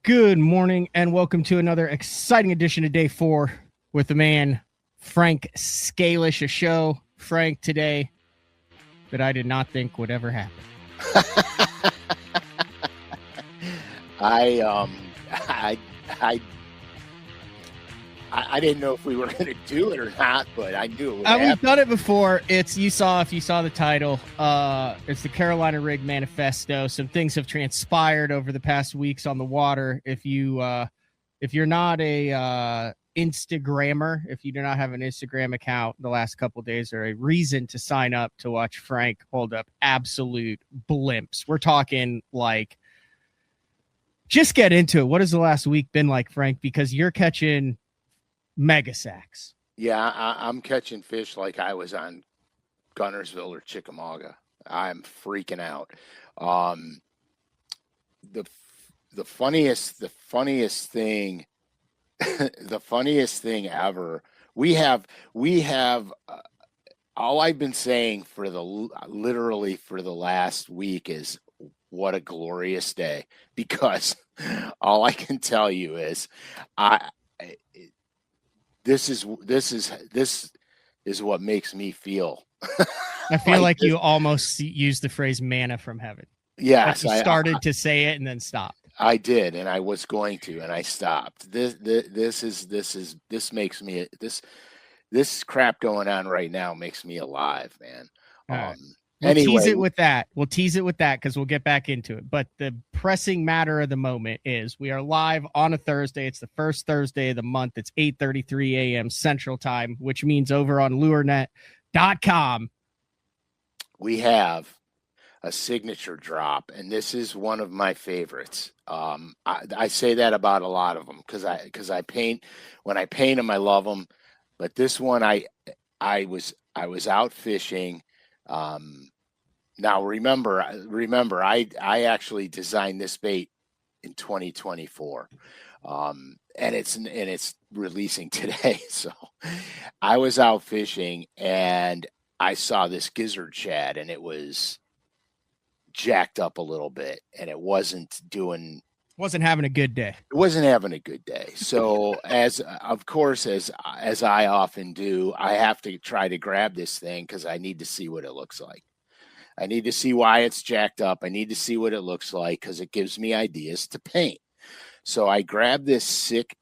Good morning and welcome to another exciting edition of Day 4 with the man, Frank Scalish, a show, Frank, today that I did not think would ever happen. I didn't know if we were going to do it or not, but I knew it would happen. We've done it before. If you saw the title, it's the Carolina Rig Manifesto. Some things have transpired over the past weeks on the water. If you're not a Instagrammer, if you do not have an Instagram account, the last couple of days are a reason to sign up to watch Frank hold up absolute blimps. We're talking like, just get into it. What has the last week been like, Frank? Because you're catching mega sacks. Yeah, I'm catching fish like I was on Gunnersville or Chickamauga. I'm freaking out. The funniest thing, the funniest thing ever. We have all I've been saying for literally for the last week is what a glorious day, because all I can tell you is this is what makes me feel. I feel like you almost used the phrase manna from heaven. Yes, like you started to say it and then stopped. I did, and I was going to, and I stopped. This makes me this crap going on right now makes me alive, man. Right. We'll tease it with that. Because we'll get back into it. But the pressing matter of the moment is we are live on a Thursday. It's the first Thursday of the month. It's 8:33 a.m. Central Time, which means over on lurenet.com. We have a signature drop, and this is one of my favorites. I say that about a lot of them because I paint. When I paint them, I love them. But this one, I was out fishing. Now remember, I actually designed this bait in 2024, and it's releasing today. So I was out fishing and I saw this gizzard shad, and it was jacked up a little bit, and it wasn't having a good day. It wasn't having a good day. So as I often do, I have to try to grab this thing because I need to see what it looks like. I need to see why it's jacked up. I need to see what it looks like because it gives me ideas to paint. So I grabbed this sick,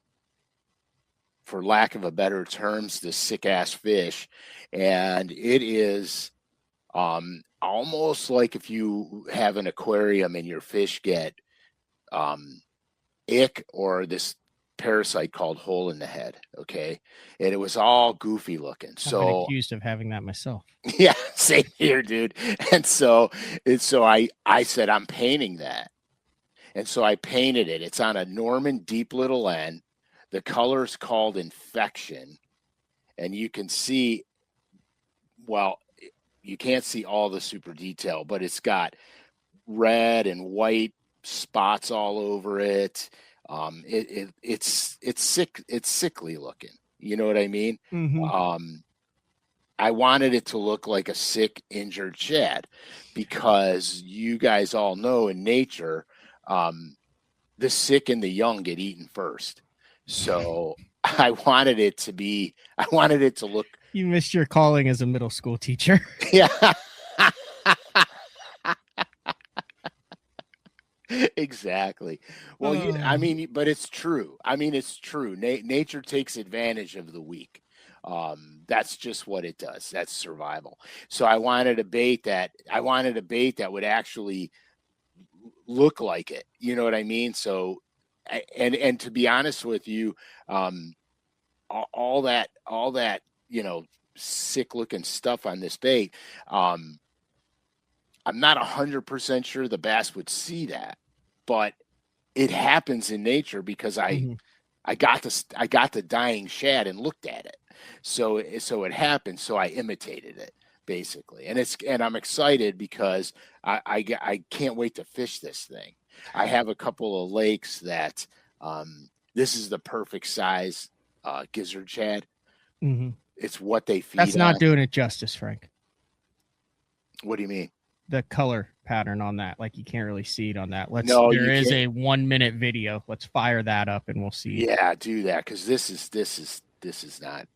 for lack of a better terms, this sick ass fish, and it is almost like if you have an aquarium and your fish get ick or this parasite called hole in the head. Okay. And it was all goofy looking. So I've been accused of having that myself. Yeah, same here, dude. And so I said, I'm painting that. And so I painted it. It's on a Norman deep little N. The color's called Infection. And you can see, well, you can't see all the super detail, but it's got red and white spots all over it. It's sick. It's sickly looking. You know what I mean? Mm-hmm. I wanted it to look like a sick, injured shad because you guys all know in nature, the sick and the young get eaten first. So I wanted it to look. You missed your calling as a middle school teacher. Yeah. Exactly. Well, I mean, but it's true. I mean, it's true. Nature takes advantage of the weak. That's just what it does. That's survival. So I wanted a bait that would actually look like it. You know what I mean? So, and to be honest with you, all that, sick looking stuff on this bait, I'm not 100% sure the bass would see that, but it happens in nature because I got the dying shad and looked at it. So it happened. So I imitated it basically. And I'm excited because I can't wait to fish this thing. I have a couple of lakes that, this is the perfect size, gizzard shad. Mm-hmm. It's what they feed. That's not doing it justice, Frank. What do you mean? the color pattern on that. Like you can't really see it on that. No, there you is can't. a 1 minute video. Let's fire that up and we'll see. Yeah, do that, because this is not.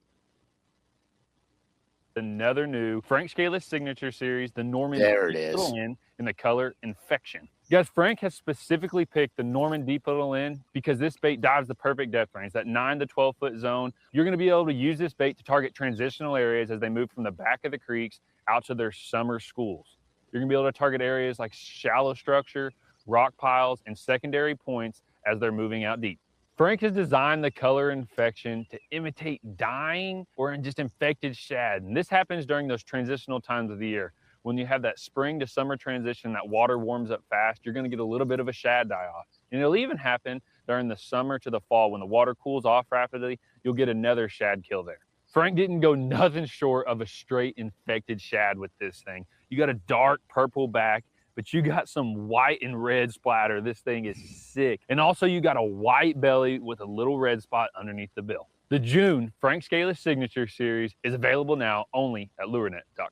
Another new Frank Scalish signature series, the Norman There it Deep is. Little N in the color Infection. Guys, Frank has specifically picked the Norman Deep Little N because this bait dives the perfect depth range, that 9 to 12 foot zone. You're going to be able to use this bait to target transitional areas as they move from the back of the creeks out to their summer schools. You're going to be able to target areas like shallow structure, rock piles, and secondary points as they're moving out deep. Frank has designed the color Infection to imitate dying or just infected shad. And this happens during those transitional times of the year. When you have that spring to summer transition, that water warms up fast, you're going to get a little bit of a shad die off. And it'll even happen during the summer to the fall. When the water cools off rapidly, you'll get another shad kill there. Frank didn't go nothing short of a straight infected shad with this thing. You got a dark purple back, but you got some white and red splatter. This thing is sick. And also you got a white belly with a little red spot underneath the bill. The June Frank Scalish Signature Series is available now only at lurenet.com.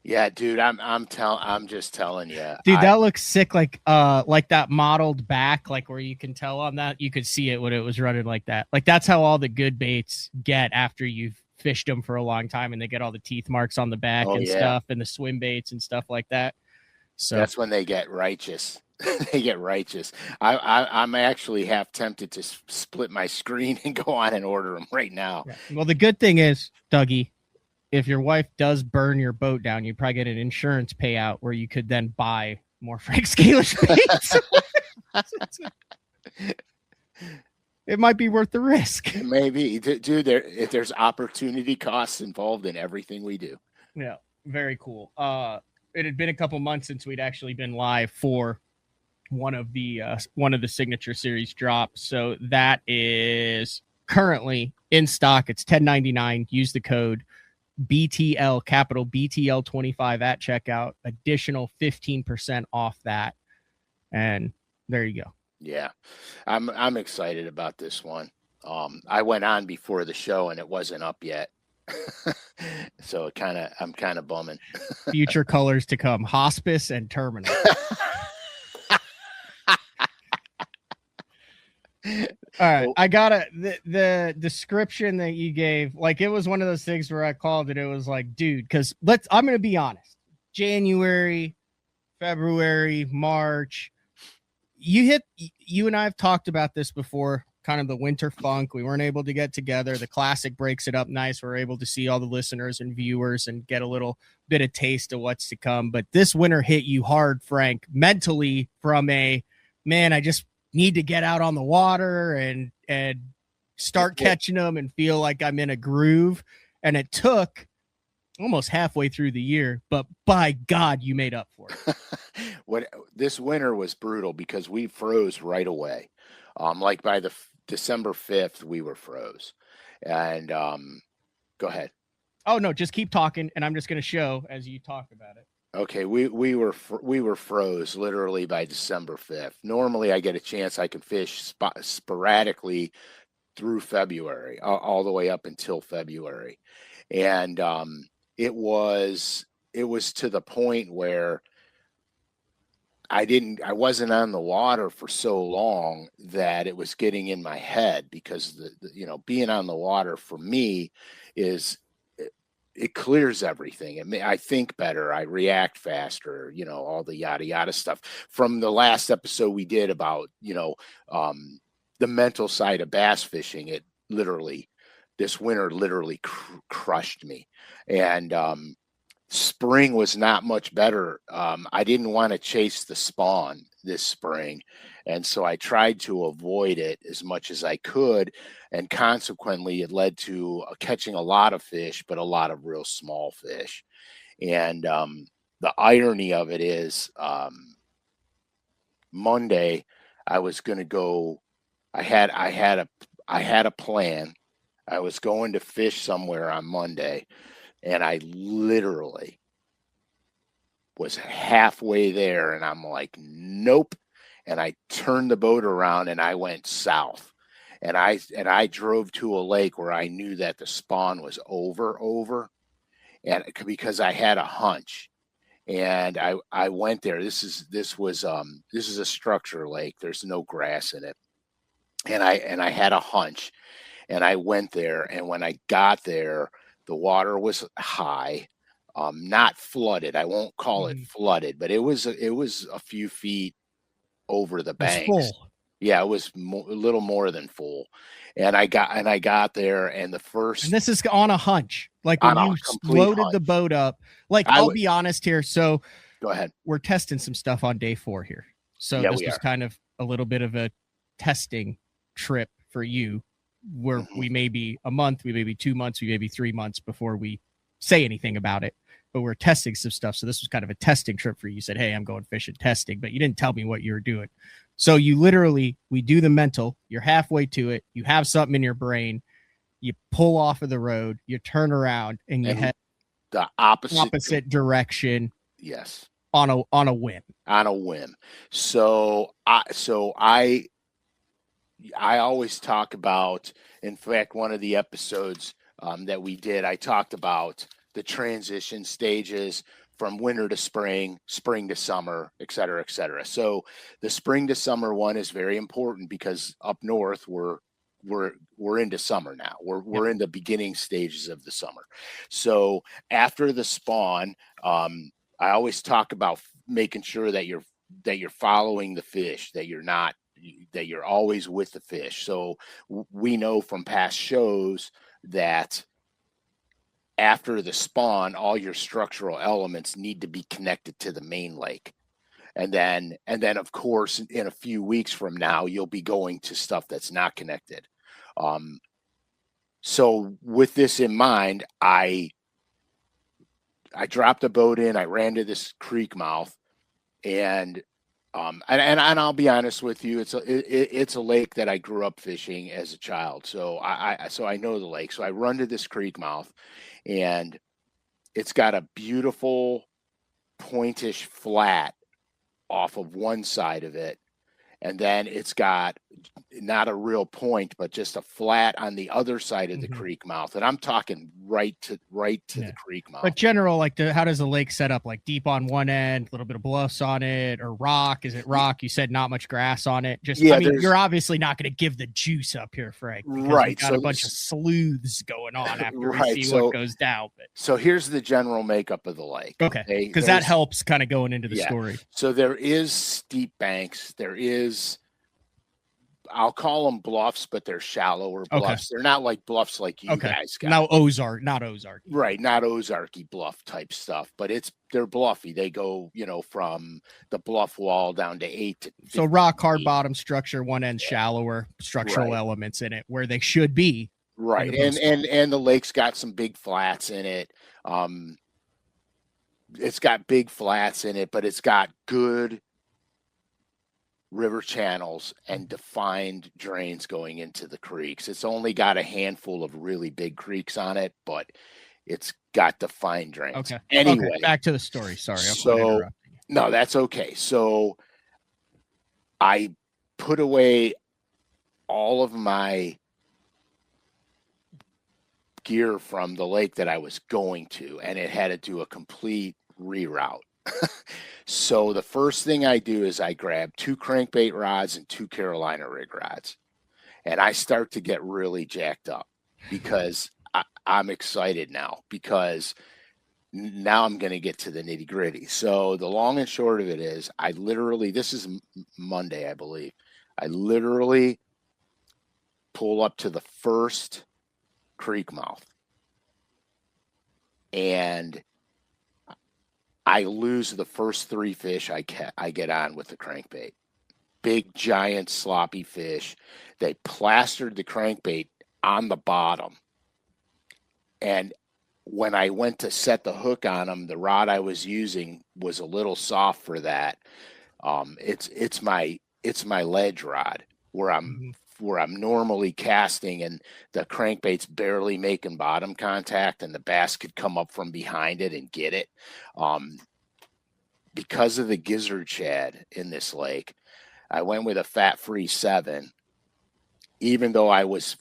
Yeah, dude, I'm just telling you. Dude, that looks sick, like that modeled back, like where you can tell on that, you could see it when it was running like that. Like that's how all the good baits get after you've fished them for a long time and they get all the teeth marks on the back stuff, and the swim baits and stuff like that. So that's when they get righteous. They get righteous. I'm actually half tempted to split my screen and go on and order them right now. Yeah. Well, the good thing is, Dougie, if your wife does burn your boat down, you probably get an insurance payout where you could then buy more Frank Scalish baits. It might be worth the risk. Maybe, dude. There's opportunity costs involved in everything we do. Yeah, very cool. It had been a couple months since we'd actually been live for one of the signature series drops, so that is currently in stock. It's $10.99. Use the code BTL, capital BTL 25 at checkout. Additional 15% off that, and there you go. Yeah, I'm excited about this one. I went on before the show and it wasn't up yet. So I'm kind of bumming. Future colors to come: hospice and terminal. All right, I got the description that you gave. Like, it was one of those things where I called it. It was like, dude, because I'm gonna be honest. January, February, March. You and I have talked about this before, kind of the winter funk. We weren't able to get together. The classic breaks it up nice. We're able to see all the listeners and viewers and get a little bit of taste of what's to come. But this winter hit you hard, Frank, mentally, from I just need to get out on the water and start catching them and feel like I'm in a groove. And it took almost halfway through the year, but by God, you made up for it. This winter was brutal because we froze right away. Like by the December 5th, we were froze. And go ahead. Oh no, just keep talking, and I'm just going to show as you talk about it. Okay, we were froze literally by December 5th. Normally, I get a chance I can fish sporadically through February, all the way up until February, and it was to the point where I wasn't on the water for so long that it was getting in my head, because the being on the water for me it clears everything. I think better. I react faster, all the yada, yada stuff from the last episode we did about, the mental side of bass fishing. This winter literally crushed me. And, spring was not much better. I didn't want to chase the spawn this spring. And so I tried to avoid it as much as I could. And consequently, it led to catching a lot of fish, but a lot of real small fish. And the irony of it is, Monday, I was going to go, I had a plan. I was going to fish somewhere on Monday, and I literally was halfway there, and I'm like, nope. And I turned the boat around and I went south, and I drove to a lake where I knew that the spawn was over, and because I had a hunch. And I went there. This was a structure lake. There's no grass in it. And I had a hunch, and I went there, and when I got there, the water was high, not flooded. I won't call it flooded, but it was a few feet over the banks. Full. Yeah, it was a little more than full. And I got there, and and this is on a hunch, like when you loaded the boat up. Like, I'll be honest here. So go ahead. We're testing some stuff on day 4 here. So this was kind of a little bit of a testing trip for you, where we may be a month, we may be 2 months, we may be 3 months before we say anything about it, but we're testing some stuff. So this was kind of a testing trip for you. You said, hey, I'm going fishing, testing, but you didn't tell me what you were doing. So you literally, we do the mental, you're halfway to it, you have something in your brain, you pull off of the road, you turn around, and you head the opposite direction. Yes. On a whim. On a whim. So I always talk about, in fact, one of the episodes that we did, I talked about the transition stages from winter to spring, spring to summer, et cetera, et cetera. So the spring to summer one is very important because up north we're into summer now. We're in the beginning stages of the summer. So after the spawn, I always talk about making sure that you're following the fish, that you're always with the fish. So we know from past shows that after the spawn, all your structural elements need to be connected to the main lake. And then of course, in a few weeks from now, you'll be going to stuff that's not connected. So with this in mind, I dropped a boat in, I ran to this creek mouth, and I'll be honest with you, it's a lake that I grew up fishing as a child. So I know the lake. So I run to this creek mouth, and it's got a beautiful pointish flat off of one side of it. And then it's got not a real point, but just a flat on the other side of the creek mouth. And I'm talking right to the creek mouth. But general, like, how does the lake set up? Like deep on one end, a little bit of bluffs on it, or rock? Is it rock? You said not much grass on it. Just, I mean, you're obviously not going to give the juice up here, Frank. Right. Got a bunch of sleuths going on after we see what goes down. But so here's the general makeup of the lake. Okay. Because that helps kind of going into the story. So there is steep banks. There is, I'll call them bluffs, but they're shallower bluffs. Okay. They're not like bluffs like you guys got. Not Ozark. Right, not Ozarky bluff type stuff, but they're bluffy. They go, from the bluff wall down to 8 to 15 So rock, hard bottom structure, one end shallower, structural elements in it where they should be. Right, and the lake's got some big flats in it. It's got big flats in it, but it's got good river channels and defined drains going into the creeks. It's only got a handful of really big creeks on it, but it's got defined drains. Okay. Anyway, back to the story. Sorry. No, that's okay. So I put away all of my gear from the lake that I was going to, and it had to do a complete reroute. So the first thing I do is I grab 2 crankbait rods and 2 Carolina rig rods, and I start to get really jacked up because I'm excited now, because now I'm going to get to the nitty gritty. So the long and short of it is, this is Monday, I believe. I literally pull up to the first creek mouth, and I lose the first 3 fish I get on with the crankbait. Big, giant, sloppy fish. They plastered the crankbait on the bottom. And when I went to set the hook on them, the rod I was using was a little soft for that. It's my ledge rod where I'm normally casting, and the crankbait's barely making bottom contact, and the bass could come up from behind it and get it. Because of the gizzard shad in this lake, I went with a fat-free 7, even though I was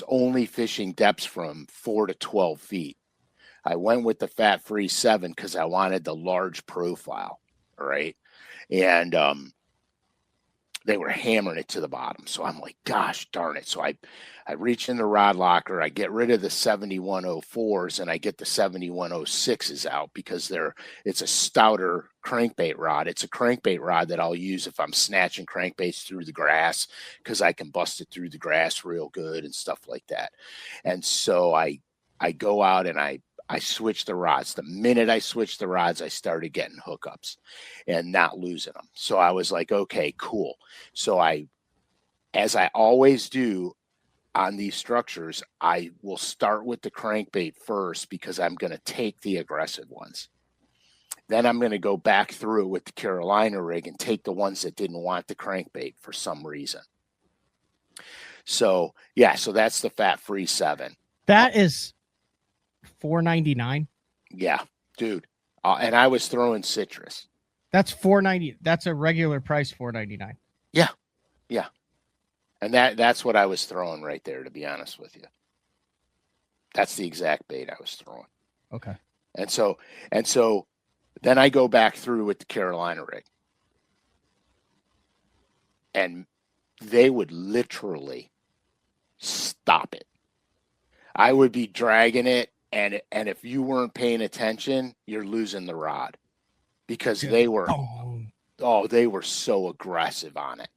only fishing depths from 4 to 12 feet. I went with the fat-free 7 because I wanted the large profile, right? And they were hammering it to the bottom. So I'm like, gosh darn it. So I reach in the rod locker, I get rid of the 7104s and I get the 7106s out because it's a stouter crankbait rod. It's a crankbait rod that I'll use if I'm snatching crankbaits through the grass because I can bust it through the grass real good and stuff like that. And so I go out and I switch the rods. The minute I switched the rods, I started getting hookups and not losing them. So I was like, okay, cool. So as I always do on these structures, I will start with the crankbait first because I'm going to take the aggressive ones. Then I'm going to go back through with the Carolina rig and take the ones that didn't want the crankbait for some reason. So yeah, so that's the fat-free 7. That is $4.99. Yeah, dude. And I was throwing citrus. That's $4.90. That's a regular price, $4.99. Yeah. Yeah. And that's what I was throwing right there, to be honest with you. That's the exact bait I was throwing. Okay. And so then I go back through with the Carolina rig. And they would literally stop it. I would be dragging it, and if you weren't paying attention, you're losing the rod because they were so aggressive on it.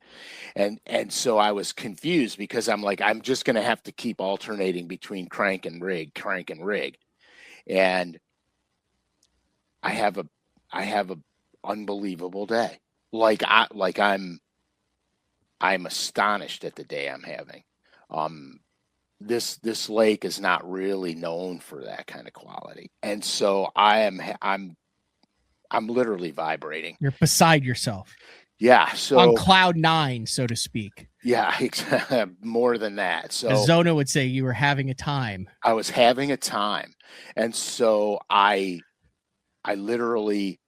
And so I was confused because I'm like, I'm just going to have to keep alternating between crank and rig. And I have a unbelievable day. I'm astonished at the day I'm having. This lake is not really known for that kind of quality. And so I'm literally vibrating. You're beside yourself. Yeah. So on cloud 9, so to speak. Yeah, more than that. So as Zona would say, you were having a time. I was having a time. And so I literally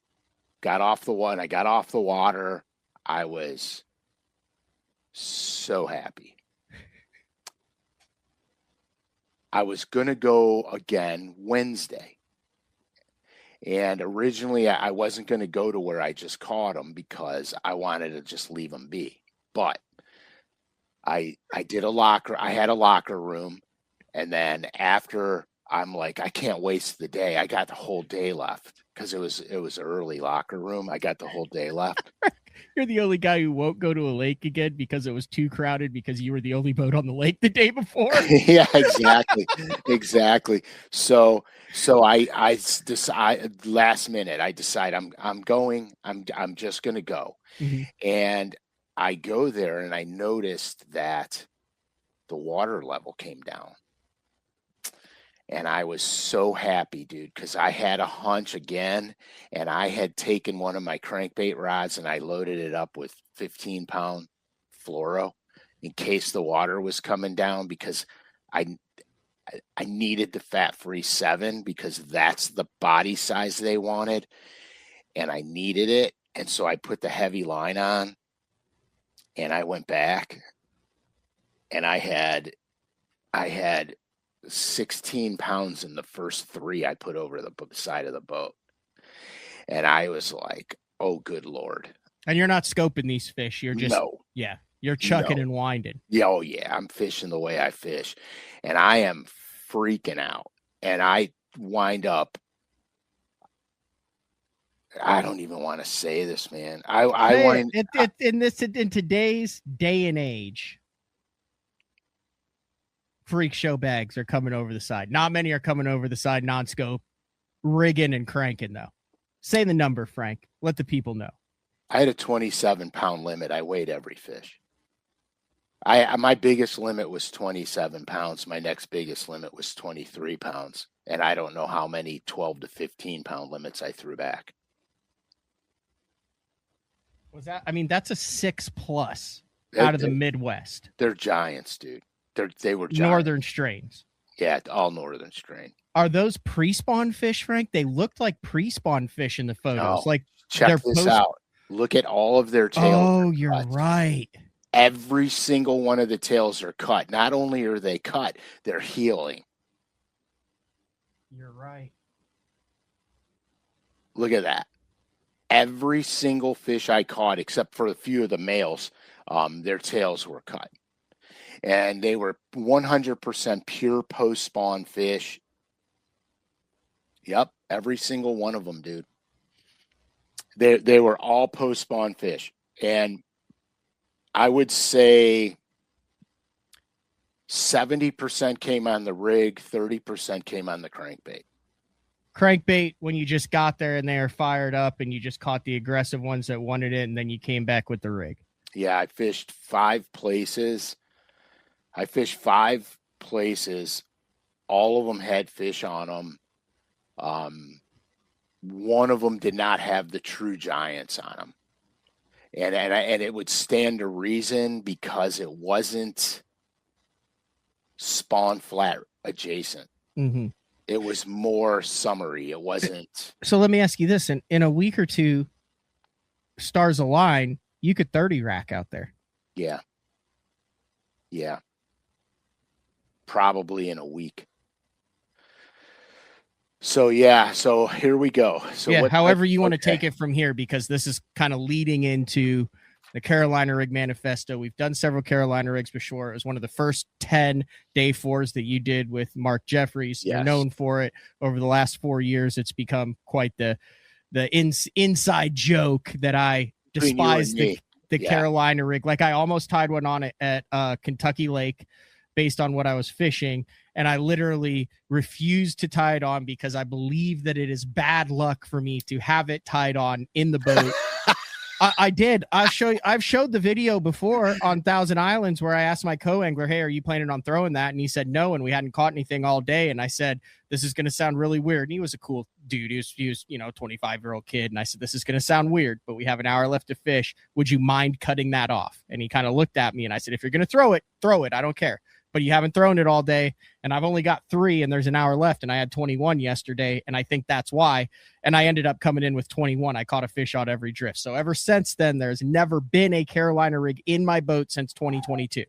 got off the water. I got off the water. I was so happy. I was going to go again Wednesday. And originally I wasn't going to go to where I just caught them because I wanted to just leave them be. But I did a locker. I had a locker room. And then after, I'm like, I can't waste the day. I got the whole day left because it was an early locker room. I got the whole day left. You're the only guy who won't go to a lake again because it was too crowded because you were the only boat on the lake the day before. Yeah, exactly. Exactly. So I decide last minute, I decide I'm just going to go. Mm-hmm. And I go there and I noticed that the water level came down. And I was so happy, dude, because I had a hunch again, and I had taken one of my crankbait rods and I loaded it up with 15-pound fluoro in case the water was coming down because I needed the fat-free 7 because that's the body size they wanted, and I needed it. And so I put the heavy line on, and I went back, and I had 16 pounds in the first 3 I put over the side of the boat. And I was like, oh, good Lord. And you're not scoping these fish. You're just, yeah, you're chucking and winding. Yeah. Oh yeah. I'm fishing the way I fish and I am freaking out. And I wind up, I don't even want to say this, man. In today's day and age, freak show bags are coming over the side. Not many are coming over the side non-scope, rigging and cranking though. Say the number, Frank. Let the people know. I had a 27-pound limit. I weighed every fish. My biggest limit was 27 pounds. My next biggest limit was 23 pounds. And I don't know how many 12 to 15-pound limits I threw back. Was that? I mean, that's a 6+ out of the Midwest. They're giants, dude. They were giants. Northern strains. Yeah, all northern strain. Are those pre-spawn fish, Frank? They looked like pre-spawn fish in the photos. No. Like check this out. Look at all of their tails. Oh, you're right. Every single one of the tails are cut. Not only are they cut, they're healing. You're right. Look at that. Every single fish I caught, except for a few of the males, their tails were cut. And they were 100% pure post-spawn fish. Yep, every single one of them, dude. They were all post-spawn fish. And I would say 70% came on the rig, 30% came on the crankbait. Crankbait, when you just got there and they were fired up and you just caught the aggressive ones that wanted it, and then you came back with the rig. Yeah, I fished 5 places. All of them had fish on them. One of them did not have the true giants on them. And it would stand to reason because it wasn't spawn flat adjacent. Mm-hmm. It was more summary. It wasn't. So let me ask you this. In a week or two, stars align, you could 30 rack out there. Yeah. Yeah. Probably in a week. So, yeah. So here we go. So yeah, however you want to take it from here, because this is kind of leading into the Carolina Rig Manifesto. We've done several Carolina rigs before. It was one of the first 10 day 4s that you did with Mark Jeffries. Yes. You're known for it. Over the last 4 years, it's become quite the inside joke that I despise the Carolina rig. Like, I almost tied one on it at Kentucky Lake based on what I was fishing, and I literally refused to tie it on because I believe that it is bad luck for me to have it tied on in the boat. I did. I've showed the video before on Thousand Islands where I asked my co-angler, hey, are you planning on throwing that? And he said no, and we hadn't caught anything all day. And I said, this is going to sound really weird. And he was a cool dude. He was 25-year-old kid. And I said, this is going to sound weird, but we have an hour left to fish. Would you mind cutting that off? And he kind of looked at me, and I said, if you're going to throw it, throw it. I don't care. But you haven't thrown it all day, and I've only got 3, and there's an hour left, and I had 21 yesterday, and I think that's why. And I ended up coming in with 21. I caught a fish on every drift. So ever since then, there's never been a Carolina rig in my boat since 2022.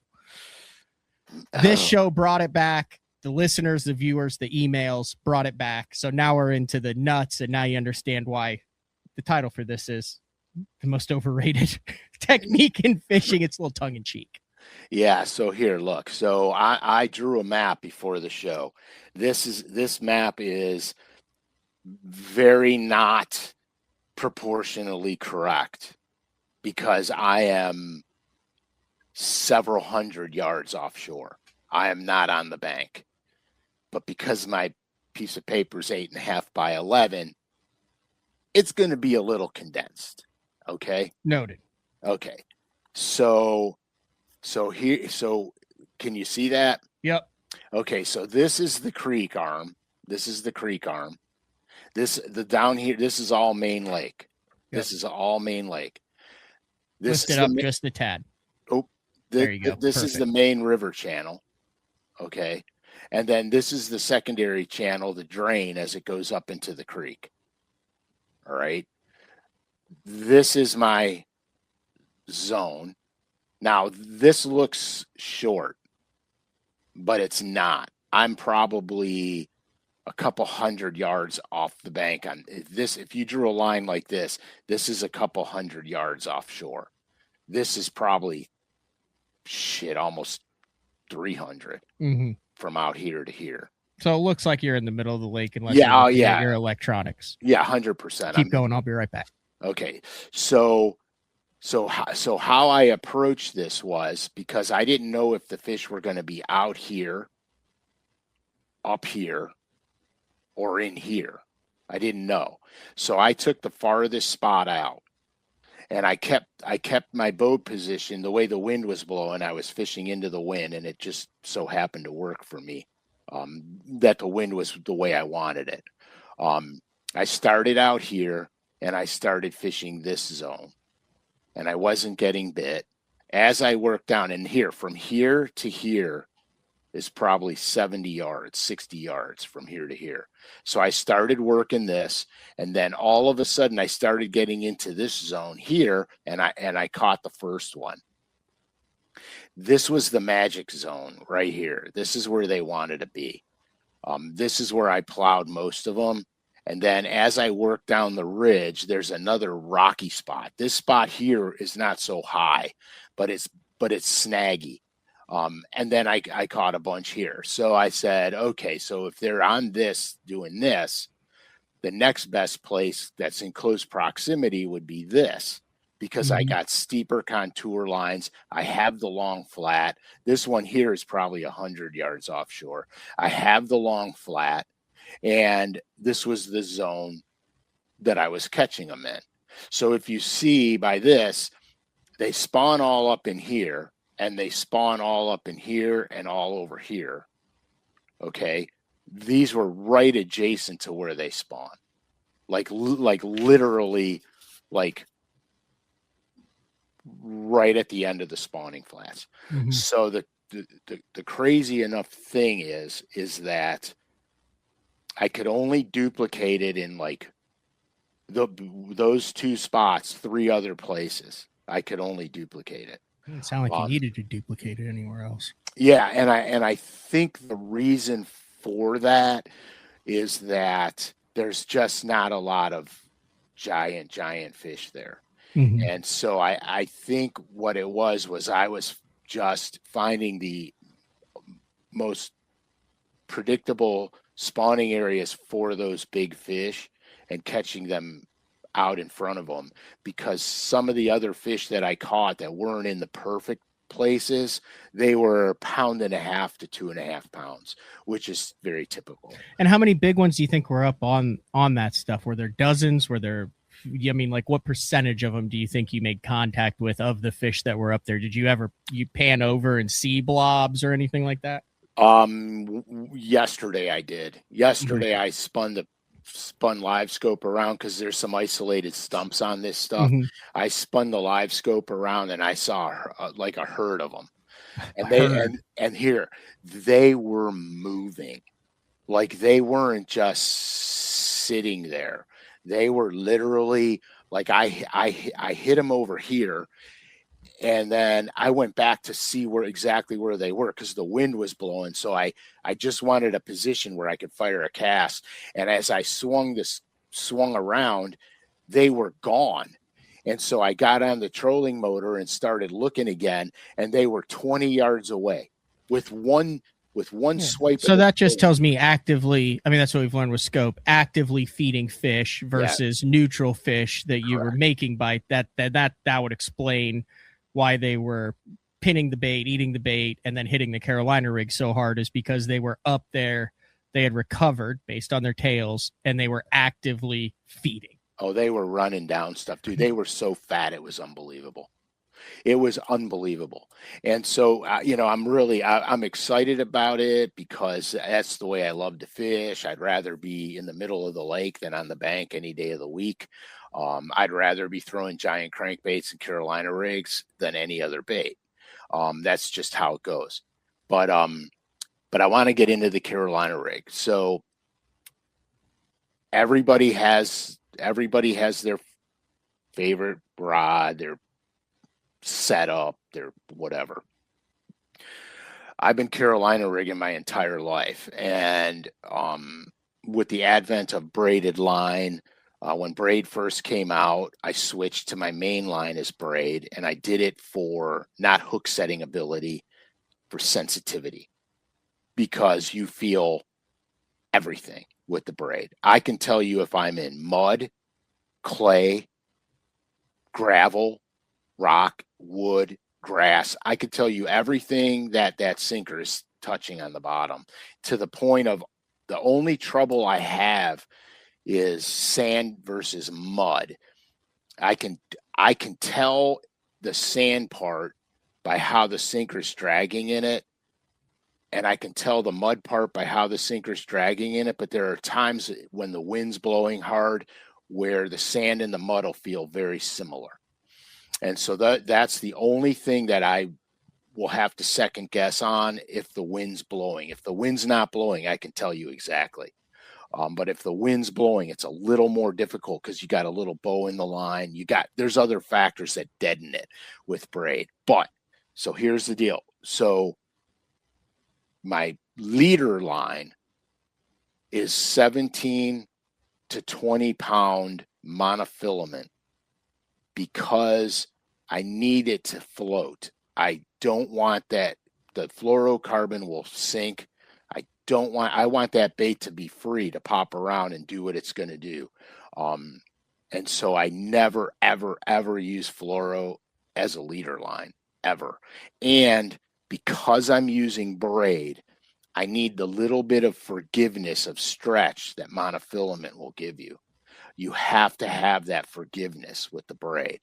This show brought it back. The listeners, the viewers, the emails brought it back. So now we're into the nuts, and now you understand why the title for this is the most overrated technique in fishing. It's a little tongue-in-cheek. Yeah, so here, look. So I drew a map before the show. This map is very not proportionally correct because I am several hundred yards offshore. I am not on the bank. But because my piece of paper is 8.5 by 11, it's going to be a little condensed. Okay? Noted. Okay. So can you see that? Yep. Okay, so this is the creek arm. Down here, this is all Main Lake. Yep. This is all Main Lake. Lift it up just a tad. Oh, there you go. This Perfect. is the main river channel. Okay. And then this is the secondary channel, the drain as it goes up into the creek. All right. This is my zone. Now, this looks short, but it's not. I'm probably a couple hundred yards off the bank on this. If you drew a line like this is a couple hundred yards offshore. This is probably almost 300 from out here to here. So it looks like you're in the middle of the lake unless you're your electronics. Yeah, 100%. Keep going. I'll be right back. Okay. So how I approached this was because I didn't know if the fish were going to be out here, up here, or in here. I didn't know. So I took the farthest spot out, and I kept my boat position the way the wind was blowing. I was fishing into the wind, and it just so happened to work for me that the wind was the way I wanted it. I started out here, and I started fishing this zone, and I wasn't getting bit. As I worked down, and here, from here to here is probably 70 yards, 60 yards from here to here. So I started working this, and then all of a sudden I started getting into this zone here, and I caught the first one. This was the magic zone right here. This is where they wanted to be. This is where I plowed most of them, And then as I work down the ridge, there's another rocky spot. This spot here is not so high, but it's snaggy. And then I caught a bunch here. So I said, okay, so if they're on this, doing this, the next best place that's in close proximity would be this, because I got steeper contour lines. I have the long flat. This one here is probably 100 yards offshore. I have the long flat, and this was the zone that I was catching them in. So if you see by this, they spawn all up in here, and they spawn all up in here and all over here. Okay. These were right adjacent to where they spawn. Like literally, like right at the end of the spawning flats. So the crazy enough thing is that I could only duplicate it in like those 2 spots, 3 other places. I could only duplicate it. It didn't sound like you needed to duplicate it anywhere else. Yeah, and I think the reason for that is that there's just not a lot of giant fish there. And so I think what it was I was just finding the most predictable spawning areas for those big fish and catching them out in front of them, because some of the other fish that I caught that weren't in the perfect places, they were 1.5 to 2.5 pounds, which is very typical. And how many big ones do you think were up on that stuff? Were there dozens? Were there, I mean, like what percentage of them do you think you made contact with of the fish that were up there? Did you pan over and see blobs or anything like that? Yesterday I did. Yesterday I spun live scope around, because there's some isolated stumps on this stuff. I spun the live scope around, and I saw like a herd of them, and and here they were moving. Like they weren't just sitting there. They were literally like, I hit them over here, and then I went back to see exactly where they were, because the wind was blowing. So I just wanted a position where I could fire a cast. And as I swung around, they were gone. And so I got on the trolling motor and started looking again, and they were 20 yards away with one swipe. So that just tells me actively, I mean, that's what we've learned with scope, actively feeding fish versus neutral fish that you were making bite. That would explain why they were pinning the bait, eating the bait, and then hitting the Carolina rig so hard, is because they were up there. They had recovered based on their tails, and they were actively feeding. Oh, they were running down stuff, dude. They were so fat. It was unbelievable. It was unbelievable. And so, I'm excited about it, because that's the way I love to fish. I'd rather be in the middle of the lake than on the bank any day of the week. I'd rather be throwing giant crankbaits and Carolina rigs than any other bait. That's just how it goes. But I want to get into the Carolina rig. So everybody has their favorite rod, their setup, their whatever. I've been Carolina rigging my entire life, and with the advent of braided line, when braid first came out, I switched to my main line as braid, and I did it for not hook setting ability, for sensitivity, because you feel everything with the braid. I can tell you if I'm in mud, clay, gravel, rock, wood, grass. I could tell you everything that sinker is touching on the bottom, to the point of the only trouble I have is sand versus mud. I can tell the sand part by how the sinker's dragging in it, and I can tell the mud part by how the sinker's dragging in it. But there are times when the wind's blowing hard where the sand and the mud will feel very similar. And so that's the only thing that I will have to second guess on if the wind's blowing. If the wind's not blowing, I can tell you exactly. But if the wind's blowing, it's a little more difficult, because you got a little bow in the line. There's other factors that deaden it with braid. But so here's the deal. So my leader line is 17 to 20 pound monofilament because I need it to float. I don't want that. The fluorocarbon will sink. I want that bait to be free to pop around and do what it's going to do. And so I never, ever, ever use fluoro as a leader line, ever. And because I'm using braid, I need the little bit of forgiveness of stretch that monofilament will give you. You have to have that forgiveness with the braid.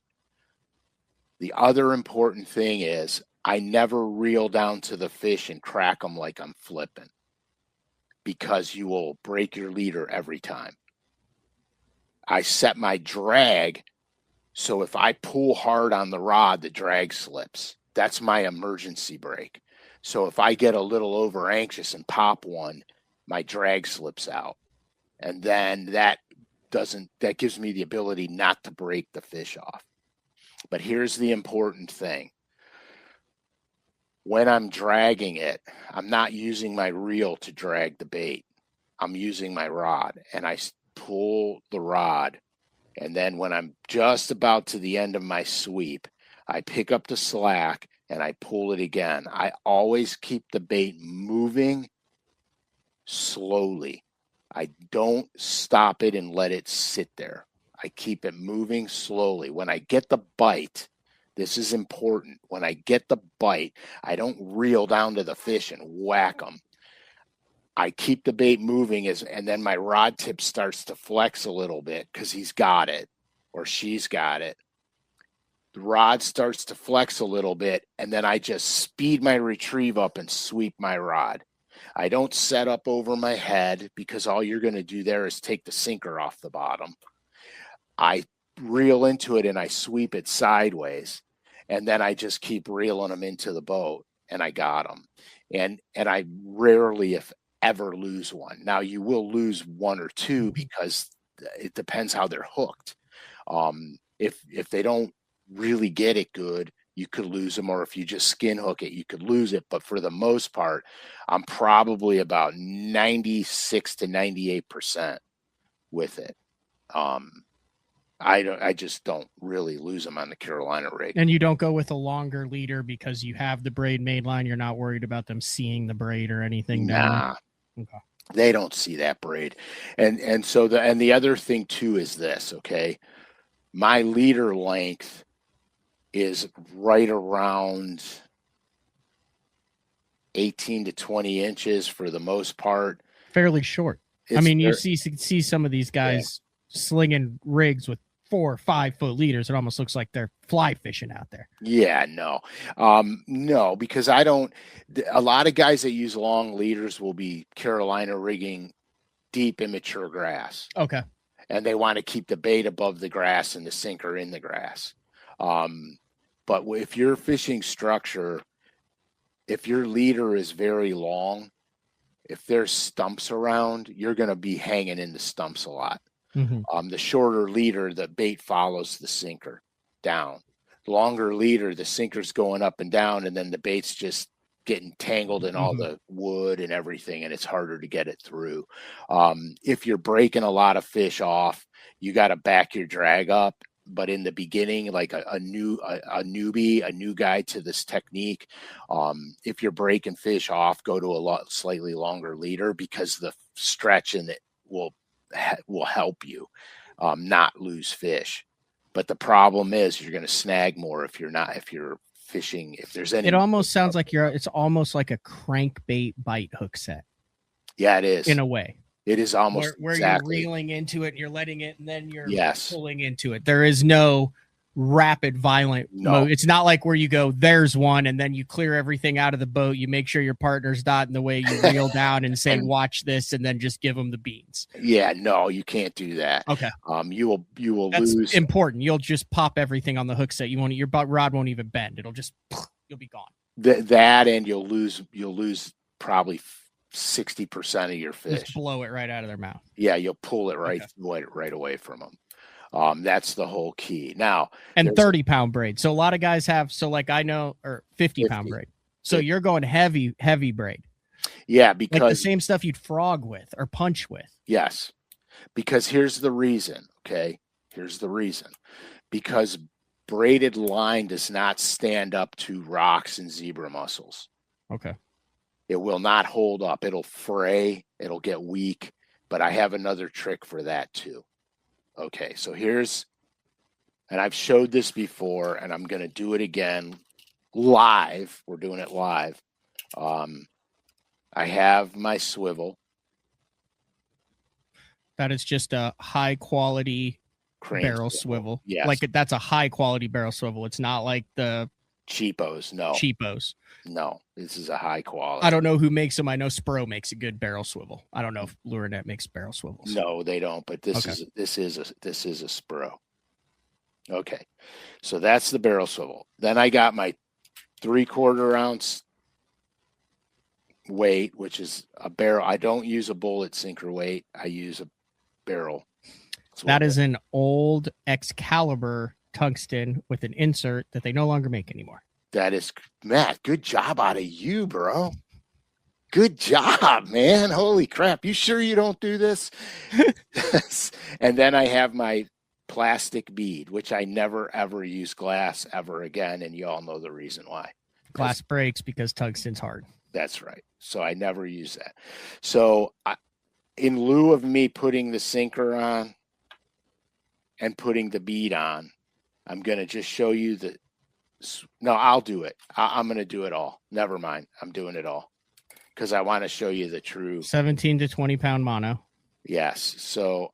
The other important thing is I never reel down to the fish and crack them like I'm flipping, because you will break your leader every time. I set my drag so if I pull hard on the rod, the drag slips. That's my emergency brake. So if I get a little over anxious and pop one, my drag slips out. And then that gives me the ability not to break the fish off. But here's the important thing. When I'm dragging it, I'm not using my reel to drag the bait. I'm using my rod, and I pull the rod. And then when I'm just about to the end of my sweep, I pick up the slack and I pull it again. I always keep the bait moving slowly. I don't stop it and let it sit there. I keep it moving slowly. When I get the bite, this is important. When I get the bite, I don't reel down to the fish and whack them. I keep the bait moving and then my rod tip starts to flex a little bit because he's got it or she's got it. The rod starts to flex a little bit, and then I just speed my retrieve up and sweep my rod. I don't set up over my head because all you're going to do there is take the sinker off the bottom. I reel into it and I sweep it sideways, and then I just keep reeling them into the boat, and I got them. And I rarely, if ever, lose one. Now you will lose one or two because it depends how they're hooked. If they don't really get it good, you could lose them, or if you just skin hook it, you could lose it. But for the most part, I'm probably about 96 to 98% with it. I just don't really lose them on the Carolina rig. And you don't go with a longer leader because you have the braid main line. You're not worried about them seeing the braid or anything. Nah, okay. They don't see that braid. And so the other thing too is this, okay? My leader length is right around 18 to 20 inches for the most part. Fairly short. I mean, you see some of these guys slinging rigs with 4 or 5 foot leaders. It almost looks like they're fly fishing out there. Yeah, no, because a lot of guys that use long leaders will be Carolina rigging deep immature grass. Okay. And they want to keep the bait above the grass and the sinker in the grass. But if you're fishing structure, if your leader is very long, if there's stumps around, you're going to be hanging in the stumps a lot. Mm-hmm. The shorter leader, the bait follows the sinker down. Longer leader, the sinker's going up and down, and then the bait's just getting tangled in all the wood and everything, and it's harder to get it through. If you're breaking a lot of fish off, you got to back your drag up. But in the beginning, like a newbie, a new guy to this technique, if you're breaking fish off, go to a slightly longer leader, because the stretch in it will help you not lose fish. But the problem is you're going to snag more if you're fishing. If there's any, it almost sounds like it's almost like a crankbait bite hook set. Yeah, it is in a way. It is almost where exactly. You're reeling into it and you're letting it, and then you're Yes. pulling into it. There is no rapid, violent mode. It's not like where you go, there's one, and then you clear everything out of the boat. You make sure your partner's dotting the way, you reel down and say, watch this, and then just give them the beans. Yeah, no, you can't do that. Okay. You will That's lose. important. You'll just pop everything on the hook set. Your rod won't even bend. It'll just, you'll be gone. That, and you'll lose probably 60% of your fish. Just blow it right out of their mouth. Yeah, you'll pull it right away from them. That's the whole key. Now, and 30-pound braid. So a lot of guys have, I know, or 50-pound braid. So you're going heavy braid. Yeah, because like the same stuff you'd frog with or punch with. Yes. because here's the reason. Okay, here's the reason. Because braided line does not stand up to rocks and zebra mussels. Okay. It will not hold up. It'll fray. It'll get weak. But I have another trick for that too. Okay, so here's, and I've showed this before, and I'm going to do it again live. We're doing it live. I have my swivel. That is just a high quality Crane barrel swivel. Yes. Like that's a high quality barrel swivel. It's not like the cheapos. No. Cheapos. No, this is a high quality. I don't know who makes them. I know Spro makes a good barrel swivel. I don't know if Lurenet makes barrel swivels. No, they don't. But this Okay. is a Spro. Okay, so that's the barrel swivel. Then I got my 3/4 ounce weight, which is a barrel. I don't use a bullet sinker weight. I use a barrel. That is an old Excalibur tungsten with an insert that they no longer make anymore. That is, Matt, good job out of you, bro. Good job, man. Holy crap. You sure you don't do this? And then I have my plastic bead, which I never, ever use glass ever again. And you all know the reason why. Glass breaks because tungsten's hard. That's right. So I never use that. So in lieu of me putting the sinker on and putting the bead on, I'm going to just show you the, no, I'll do it. I'm going to do it all. Never mind. I'm doing it all because I want to show you the true 17 to 20 pound mono. Yes. So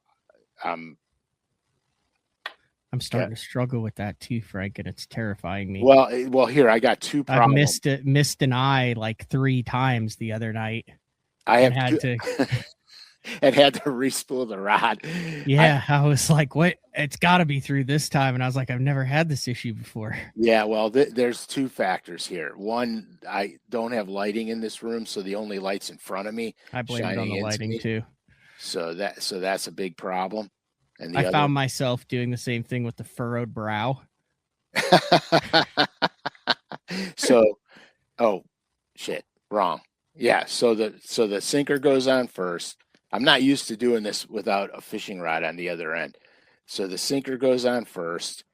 I'm starting to struggle with that too, Frank, and it's terrifying me. Well, here I got two problems. I missed an eye like 3 times the other night. I have had to and had to re-spool the rod. Yeah, I was like, "What? It's got to be through this time." And I was like, "I've never had this issue before." Yeah, well, there's 2 factors here. One, I don't have lighting in this room, so the only light's in front of me. I blame it on the lighting too. So that's a big problem. And I found myself doing the same thing with the furrowed brow. So, oh shit, wrong. Yeah, so the sinker goes on first. I'm not used to doing this without a fishing rod on the other end. So the sinker goes on first.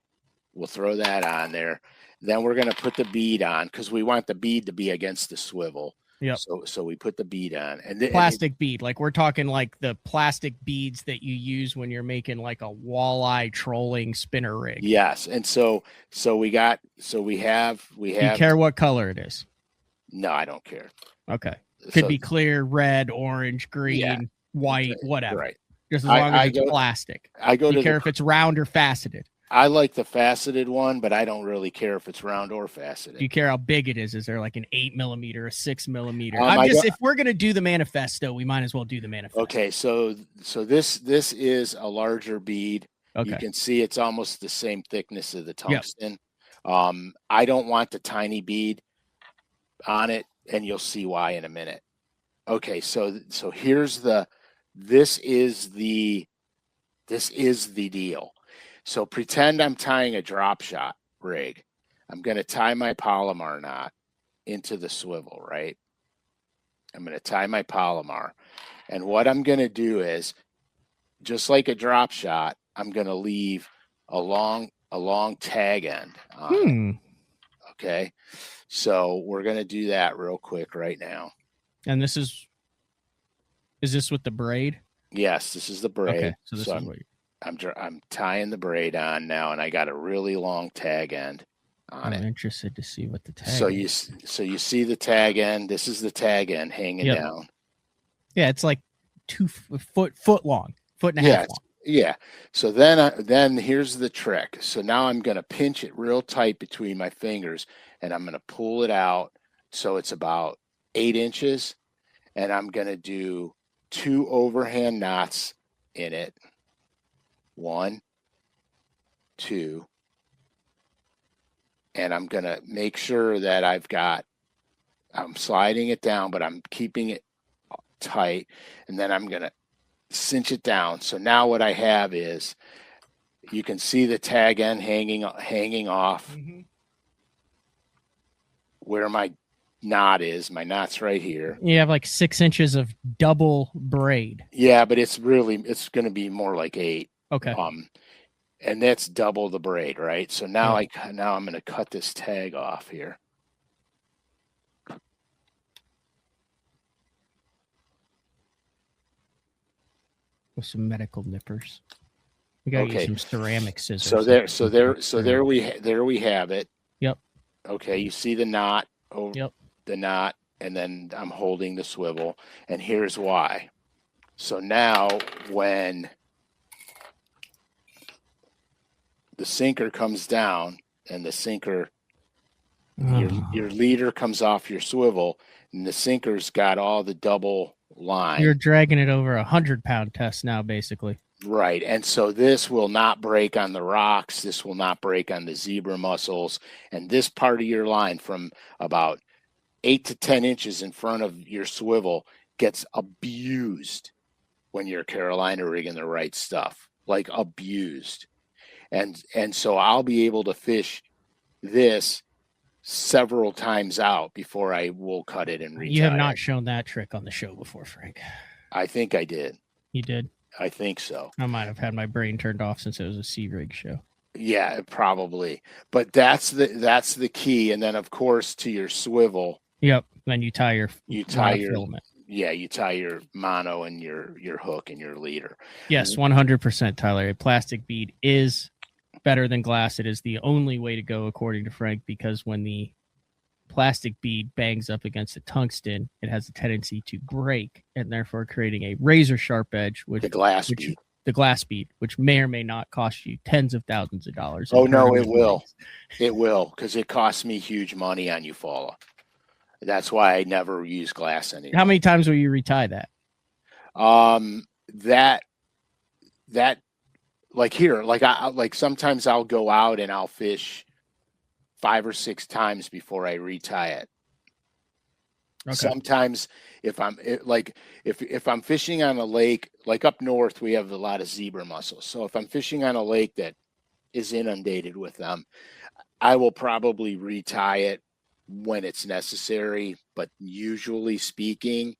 We'll throw that on there. Then we're going to put the bead on because we want the bead to be against the swivel. Yep. So we put the bead on. And plastic bead. Like we're talking like the plastic beads that you use when you're making like a walleye trolling spinner rig. Yes. And so we have. Do you care what color it is? No, I don't care. Okay. Could be clear, red, orange, green, white, whatever. Right. Just as long as it's plastic. Do you care if it's round or faceted? I like the faceted one, but I don't really care if it's round or faceted. Do you care how big it is? Is there like an 8 millimeter, a 6 millimeter? If we're gonna do the manifesto, we might as well do the manifesto. Okay, so this is a larger bead. Okay. You can see it's almost the same thickness of the tungsten. Yep. I don't want the tiny bead on it, and you'll see why in a minute. Okay, so here's this is the deal. So pretend I'm tying a drop shot rig. I'm going to tie my Palomar knot into the swivel, right? I'm going to tie my Palomar. And what I'm going to do is, just like a drop shot, I'm going to leave a long tag end on it. Okay? So we're going to do that real quick right now. And is this with the braid? Yes, this is the braid. Okay, so this is what I'm tying the braid on now, and I got a really long tag end on it. I'm interested to see what the tag is. So you see the tag end. This is the tag end hanging down. Yeah, it's like 2 foot long, 1.5 feet long. Yeah. So then here's the trick. So now I'm going to pinch it real tight between my fingers, and I'm going to pull it out so it's about 8 inches, and I'm going to do 2 overhand knots in it. 1, 2, and I'm going to make sure that I'm sliding it down, but I'm keeping it tight, and then I'm going to cinch it down. So now what I have is, you can see the tag end hanging off where my knot is. My knot's right here. You have like 6 inches of double braid. Yeah, but it's going to be more like 8. Okay. And that's double the braid, right? So now now I'm going to cut this tag off here. With some medical nippers. We got to use some ceramic scissors. So there we have it. Yep. Okay, you see the knot. Yep. The knot, and then I'm holding the swivel, and here's why. So now when the sinker comes down and the sinker, your leader comes off your swivel, and the sinker's got all the double line. You're dragging it over 100-pound test now, basically. Right. And so this will not break on the rocks. This will not break on the zebra mussels. And this part of your line from about 8 to 10 inches in front of your swivel gets abused when you're Carolina rigging the right stuff, like abused. And so I'll be able to fish this several times out before I will cut it and retie. You have not shown that trick on the show before, Frank. I think I did. You did? I think so. I might have had my brain turned off since it was a sea rig show. Yeah, probably. But that's the key. And then of course to your swivel. Yep. Then you tie your filament. Yeah, you tie your mono and your hook and your leader. Yes, 100%, Tyler. A plastic bead is better than glass. It is the only way to go, according to Frank, because when the plastic bead bangs up against the tungsten, it has a tendency to break and therefore creating a razor sharp edge, which the glass bead, which may or may not cost you tens of thousands of dollars. Oh no, it will. It will, because it costs me huge money on Eufaula. That's why I never use glass anymore. How many times will you retie that? That like here, like sometimes I'll go out and I'll fish 5 or 6 times before I retie it. Okay. Sometimes if I'm fishing on a lake, like up north, we have a lot of zebra mussels. So if I'm fishing on a lake that is inundated with them, I will probably retie it when it's necessary. But usually speaking,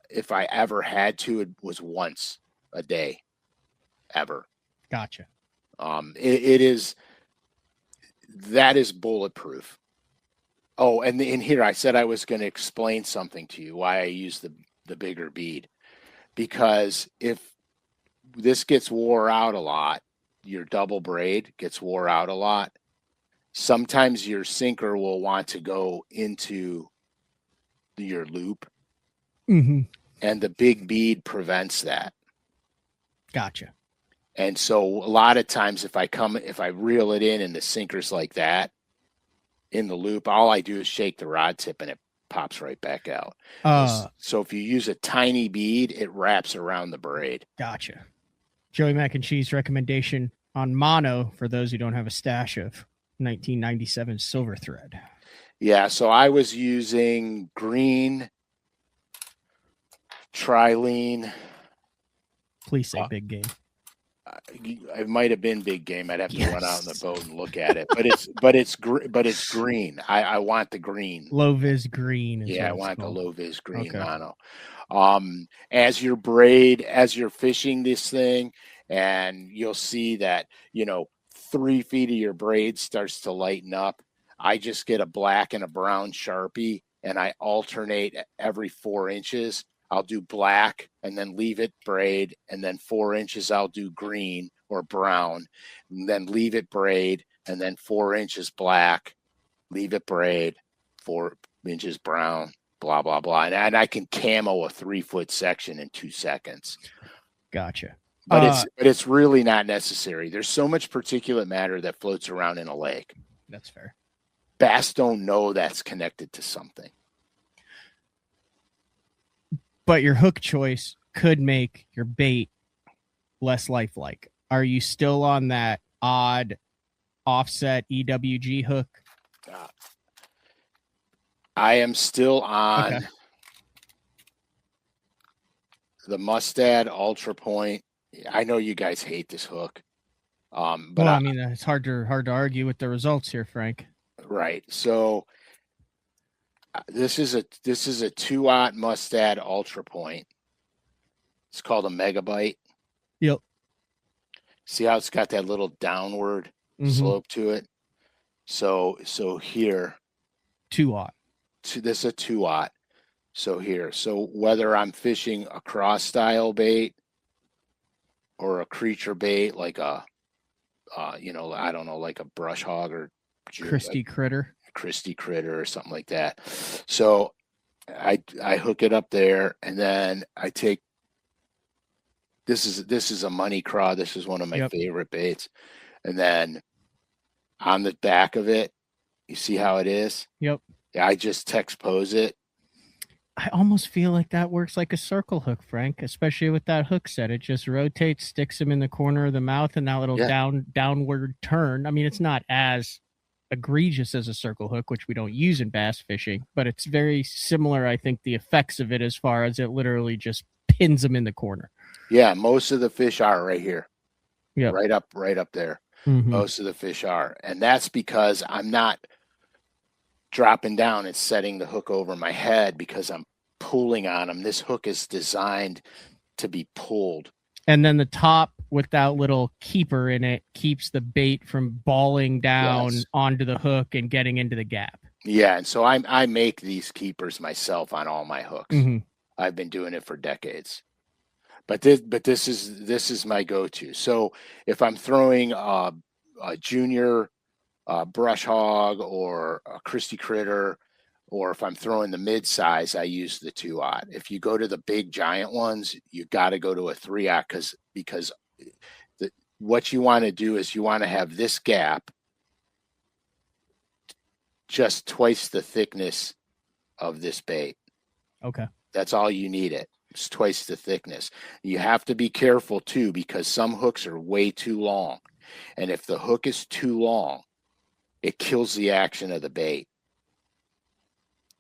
if I ever had to, it was once a day, ever. Gotcha. That is bulletproof. Oh, and in here I said I was going to explain something to you why I use the bigger bead, because if this gets wore out a lot, your double braid gets wore out a lot, sometimes your sinker will want to go into your loop, and the big bead prevents that. Gotcha. And so a lot of times if I reel it in and the sinker's like that in the loop, all I do is shake the rod tip and it pops right back out. So if you use a tiny bead, it wraps around the braid. Gotcha. Joey Mac and Cheese recommendation on mono for those who don't have a stash of 1997 silver thread. Yeah, so I was using green trilene. Please say big game. It might have been big game. I'd have to run out in the boat and look at it. But it's green. I want the green. Low vis green. Yeah, I want the low vis green mono. As you're fishing this thing, and you'll see that 3 feet of your braid starts to lighten up. I just get a black and a brown Sharpie, and I alternate every 4 inches. I'll do black and then leave it braid, and then 4 inches I'll do green or brown, and then leave it braid, and then 4 inches black, leave it braid, 4 inches brown, blah, blah, blah. And I can camo a 3-foot section in 2 seconds. Gotcha. But it's really not necessary. There's so much particulate matter that floats around in a lake. That's fair. Bass don't know that's connected to something. But your hook choice could make your bait less lifelike. Are you still on that odd offset EWG hook? I am still on the Mustad Ultra Point. I know you guys hate this hook. But I mean, it's hard to argue with the results here, Frank. Right. So This is a 2-aught Mustad Ultra Point. It's called a Megabyte. Yep. See how it's got that little downward slope to it? So here, 2-aught. This is a 2-aught. So here, so whether I'm fishing a cross style bait or a creature bait like a, I don't know, like a brush hog or Christie critter or something like that. So I hook it up there, and then I take. This is a money craw. This is one of my favorite baits, and then on the back of it, you see how it is. Yep. I just text pose it. I almost feel like that works like a circle hook, Frank, especially with that hook set. It just rotates, sticks him in the corner of the mouth, and that little downward turn. I mean, it's not as egregious as a circle hook, which we don't use in bass fishing, but it's very similar. I think the effects of it, as far as it literally just pins them in the corner. Yeah, most of the fish are right here. Yeah, right up there. Most of the fish are, and that's because I'm not dropping down and setting the hook over my head because I'm pulling on them. This hook is designed to be pulled. And then the top with that little keeper in it keeps the bait from balling down onto the hook and getting into the gap. Yeah, and so I make these keepers myself on all my hooks. I've been doing it for decades. But this is my go-to. So if I'm throwing a junior brush hog or a Christie critter, or if I'm throwing the mid-size, I use the 2-aught. If you go to the big giant ones, you got to go to a 3-aught because what you want to do is you want to have this gap just twice the thickness of this bait. Okay. That's all you need it. It's twice the thickness. You have to be careful too, because some hooks are way too long. And if the hook is too long, it kills the action of the bait.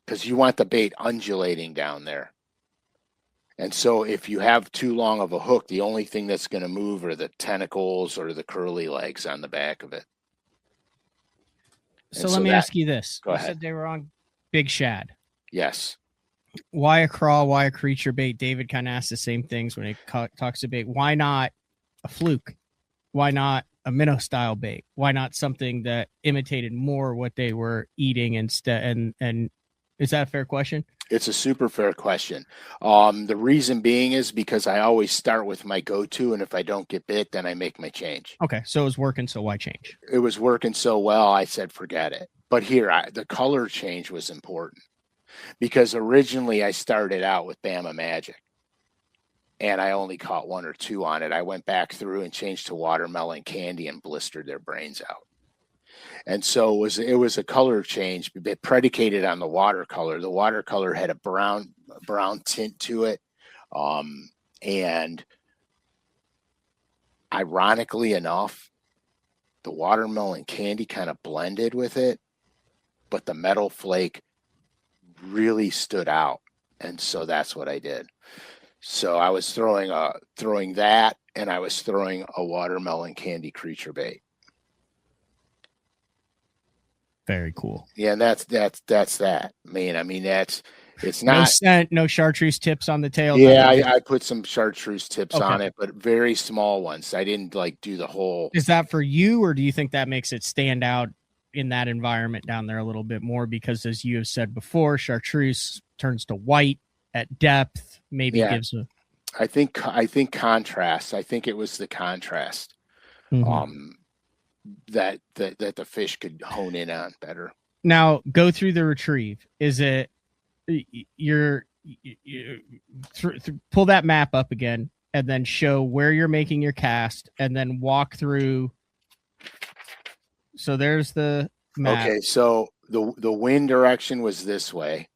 Because you want the bait undulating down there. And so if you have too long of a hook, the only thing that's going to move are the tentacles or the curly legs on the back of it. So let me ask you this. Go ahead. Said they were on Big Shad. Yes. Why a craw? Why a creature bait? David kind of asks the same things when he talks to bait. Why not a fluke? Why not a minnow style bait? Why not something that imitated more what they were eating instead? And is that a fair question? It's a super fair question. The reason being is because I always start with my go-to, and if I don't get bit, then I make my change. Okay, so it was working, so why change? It was working so well, I said forget it. But here, the color change was important because originally I started out with Bama Magic, and I only caught 1 or 2 on it. I went back through and changed to watermelon candy and blistered their brains out. And so it was a color change, but predicated on the watercolor. The watercolor had a brown tint to it, and ironically enough, the watermelon candy kind of blended with it, but the metal flake really stood out, and so that's what I did. So I was throwing that, and I was throwing a watermelon candy creature bait. Very cool. Yeah, and that's that. I mean, it's not no scent, no chartreuse tips on the tail. Yeah, I put some chartreuse tips on it, but very small ones. I didn't do the whole. Is that for you, or do you think that makes it stand out in that environment down there a little bit more? Because as you have said before, chartreuse turns to white at depth. Maybe gives a. I think contrast. I think it was the contrast. That the fish could hone in on better. Now go through the retrieve. Is it pull that map up again and then show where you're making your cast and then walk through. So there's the map. Okay, so the wind direction was this way.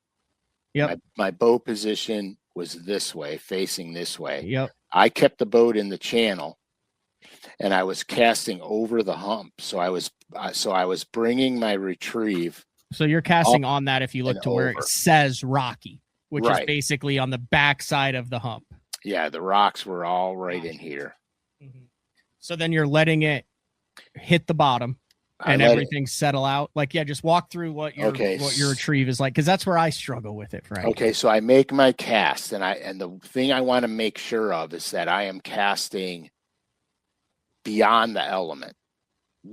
Yep. My boat position was this way, facing this way. Yep. I kept the boat in the channel, and I was casting over the hump. So I was bringing my retrieve. So you're casting on that if you look to where it says Rocky, which is basically on the back side of the hump. Yeah, the rocks were all right in here. So then you're letting it hit the bottom. and everything settle out? Like, yeah, just walk through what your retrieve is like, because that's where I struggle with it, Frank. Okay, so I make my cast, and the thing I want to make sure of is that I am casting beyond the element,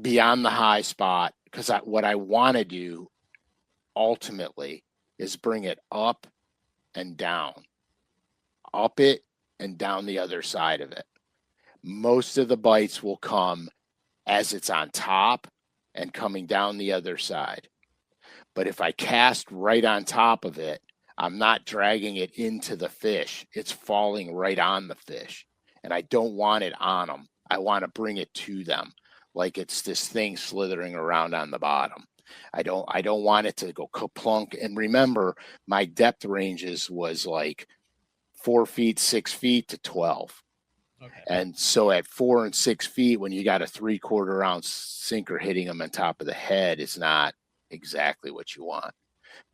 beyond the high spot, because what I want to do ultimately is bring it up and down, up it and down the other side of it. Most of the bites will come as it's on top and coming down the other side. But if I cast right on top of it, I'm not dragging it into the fish. It's falling right on the fish. And I don't want it on them. I want to bring it to them like it's this thing slithering around on the bottom. I don't want it to go plunk. And remember, my depth ranges was like 4 feet, 6 feet to 12. Okay. And so at 4 and 6 feet, when you got a 3/4 ounce sinker hitting them on top of the head, it's not exactly what you want.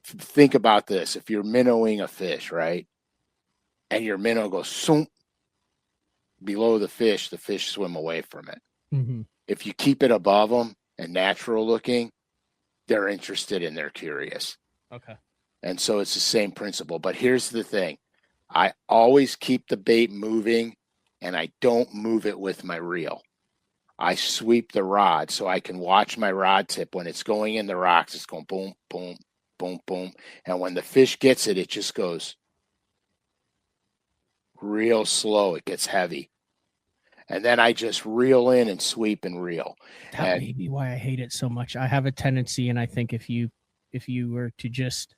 Think about this. If you're minnowing a fish, right? And your minnow goes soom below the fish swim away from it. Mm-hmm. If you keep it above them and natural looking, they're interested and they're curious. Okay. And so it's the same principle. But here's the thing. I always keep the bait moving, and I don't move it with my reel. I sweep the rod so I can watch my rod tip. When it's going in the rocks, it's going boom, boom, boom, boom. And when the fish gets it, it just goes real slow. It gets heavy. And then I just reel in and sweep and reel. That may be why I hate it so much. I have a tendency, and I think if you were to just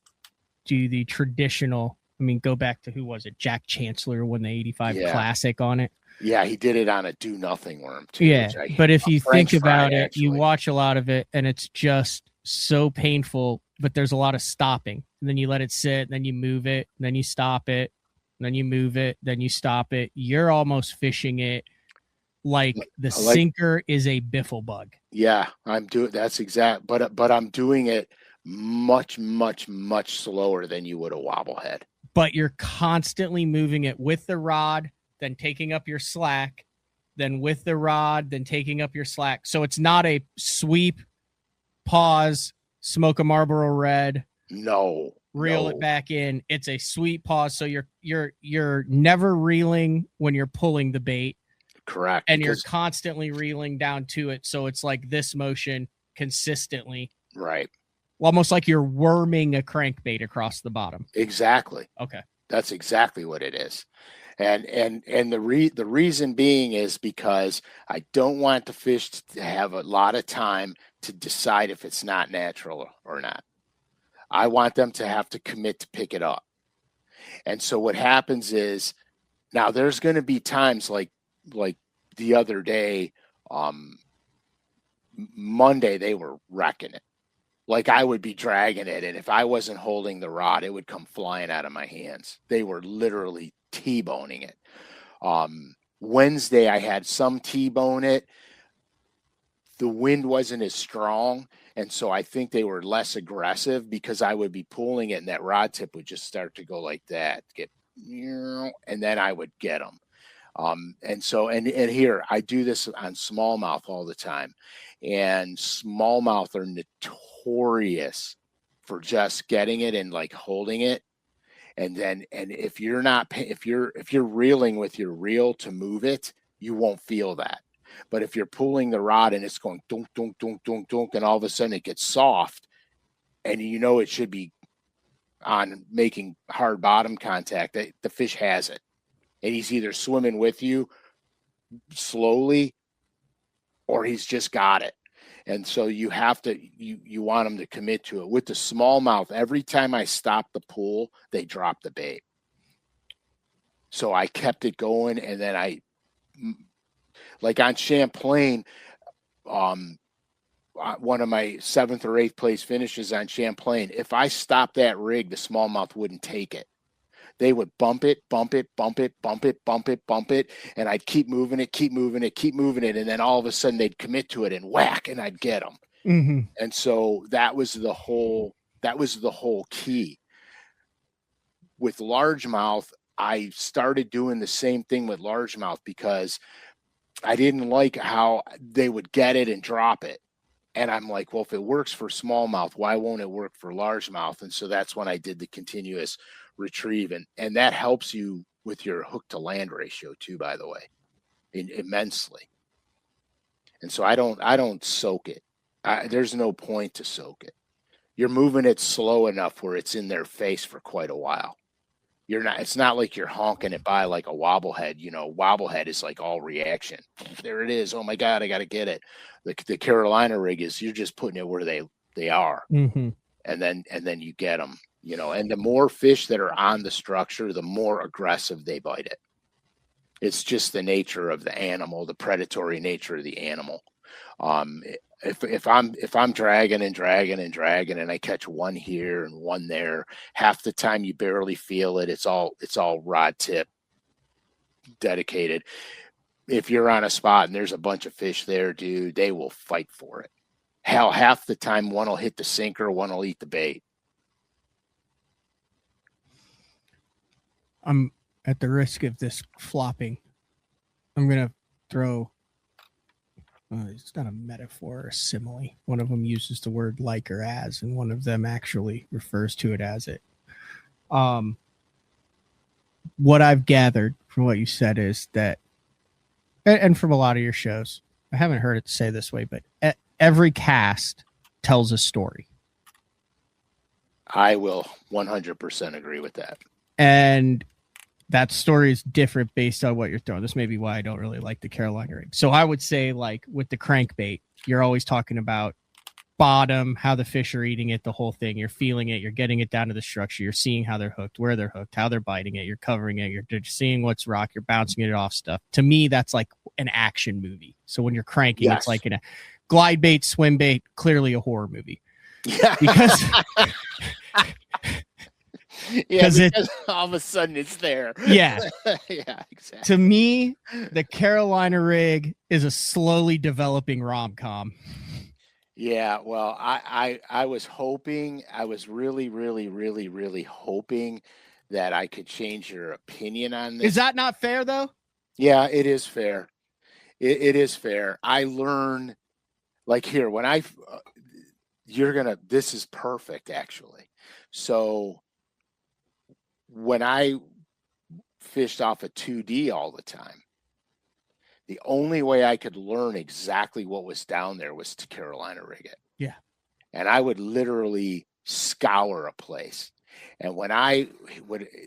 do the traditional, I mean, go back to, who was it? Jack Chancellor won the 85 Classic on it. Yeah, he did it on a do nothing worm too. Yeah, but if you think about it, actually. You watch a lot of it, and it's just so painful. But there's a lot of stopping. And then you let it sit, then you move it, then you stop it, then you move it, then you stop it. You're almost fishing it like the sinker is a biffle bug. Yeah, I'm doing that's exact. But I'm doing it much, much, much slower than you would a wobblehead. But you're constantly moving it with the rod, then taking up your slack, then with the rod, then taking up your slack. So it's not a sweep, pause, smoke a Marlboro Red. No. Reel it back in. It's a sweep, pause. So you're never reeling when you're pulling the bait. Correct. And you're constantly reeling down to it. So it's like this motion consistently. Right. Almost like you're worming a crankbait across the bottom. Exactly. Okay. That's exactly what it is. And the reason being is because I don't want the fish to have a lot of time to decide if it's not natural or not. I want them to have to commit to pick it up. And so what happens is, now there's going to be times like the other day, Monday, they were wrecking it. Like I would be dragging it, and if I wasn't holding the rod, it would come flying out of my hands. They were literally T-boning it. Wednesday, I had some T-bone it. The wind wasn't as strong, and so I think they were less aggressive because I would be pulling it, and that rod tip would just start to go like that, and then I would get them. And so, and here, I do this on smallmouth all the time, and smallmouth are notorious for just getting it and like holding it. And if you're not, if you're reeling with your reel to move it, you won't feel that. But if you're pulling the rod and it's going dunk, dunk, dunk, dunk, dunk, and all of a sudden it gets soft, and you know it should be on making hard bottom contact, the fish has it. And he's either swimming with you slowly or he's just got it. And so you have to, you want them to commit to it. With the smallmouth, every time I stop the pool, they drop the bait. So I kept it going, and then like on Champlain, one of my 7th or 8th place finishes on Champlain, if I stopped that rig, the smallmouth wouldn't take it. They would bump it, bump it, bump it, bump it, bump it, bump it, and I'd keep moving it, keep moving it, keep moving it, and then all of a sudden they'd commit to it and whack, and I'd get them. Mm-hmm. And so that was the whole key. With largemouth, I started doing the same thing with largemouth because I didn't like how they would get it and drop it. And I'm like, well, if it works for smallmouth, why won't it work for largemouth? And so that's when I did the continuous retrieve, and that helps you with your hook to land ratio too, by the way, immensely. And so I don't soak it. There's no point to soak it. You're moving it slow enough where it's in their face for quite a while. It's not like you're honking it by like a wobblehead. You know, wobblehead is like all reaction. There it is. Oh my God, I got to get it. The Carolina rig is you're just putting it where they are. Mm-hmm. And then you get them, you know, and the more fish that are on the structure, the more aggressive they bite it. It's just the nature of the animal, the predatory nature of the animal. If I'm dragging and I catch one here and one there, half the time you barely feel it. It's all rod tip dedicated. If you're on a spot and there's a bunch of fish there, dude, they will fight for it. Hell, half the time one will hit the sinker, one will eat the bait. I'm at the risk of this flopping. I'm going to throw, it's not a metaphor or a simile. One of them uses the word like or as, and one of them actually refers to it as it. What I've gathered from what you said is that, and from a lot of your shows, I haven't heard it say this way, but every cast tells a story. I will 100% agree with that. And that story is different based on what you're throwing. This may be why I don't really like the Carolina rig. So I would say, like with the crankbait, you're always talking about bottom, how the fish are eating it, the whole thing. You're feeling it. You're getting it down to the structure. You're seeing how they're hooked, where they're hooked, how they're biting it. You're covering it. You're seeing what's rock. You're bouncing it off stuff. To me, that's like an action movie. So when you're cranking, Yes. It's like a glide bait, swim bait, clearly a horror movie. Yeah. Because because all of a sudden it's there. Yeah. Yeah, exactly. To me, the Carolina rig is a slowly developing rom-com. Yeah, well, I was hoping, I was really, really, really, really hoping that I could change your opinion on this. Is that not fair, though? Yeah, it is fair. It is fair. I learn, like here, when this is perfect, actually. So when I fished off a 2D all the time, the only way I could learn exactly what was down there was to Carolina rig it. Yeah. And I would literally scour a place. And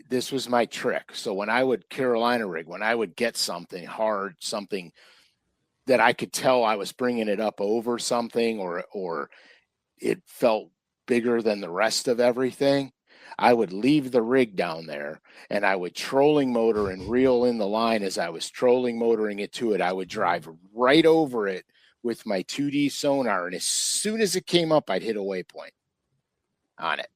this was my trick. So when I would Carolina rig, when I would get something hard, something that I could tell I was bringing it up over something, or it felt bigger than the rest of everything, I would leave the rig down there and I would trolling motor and reel in the line. As I was trolling motoring it to it, I would drive right over it with my 2D sonar. And as soon as it came up, I'd hit a waypoint on it.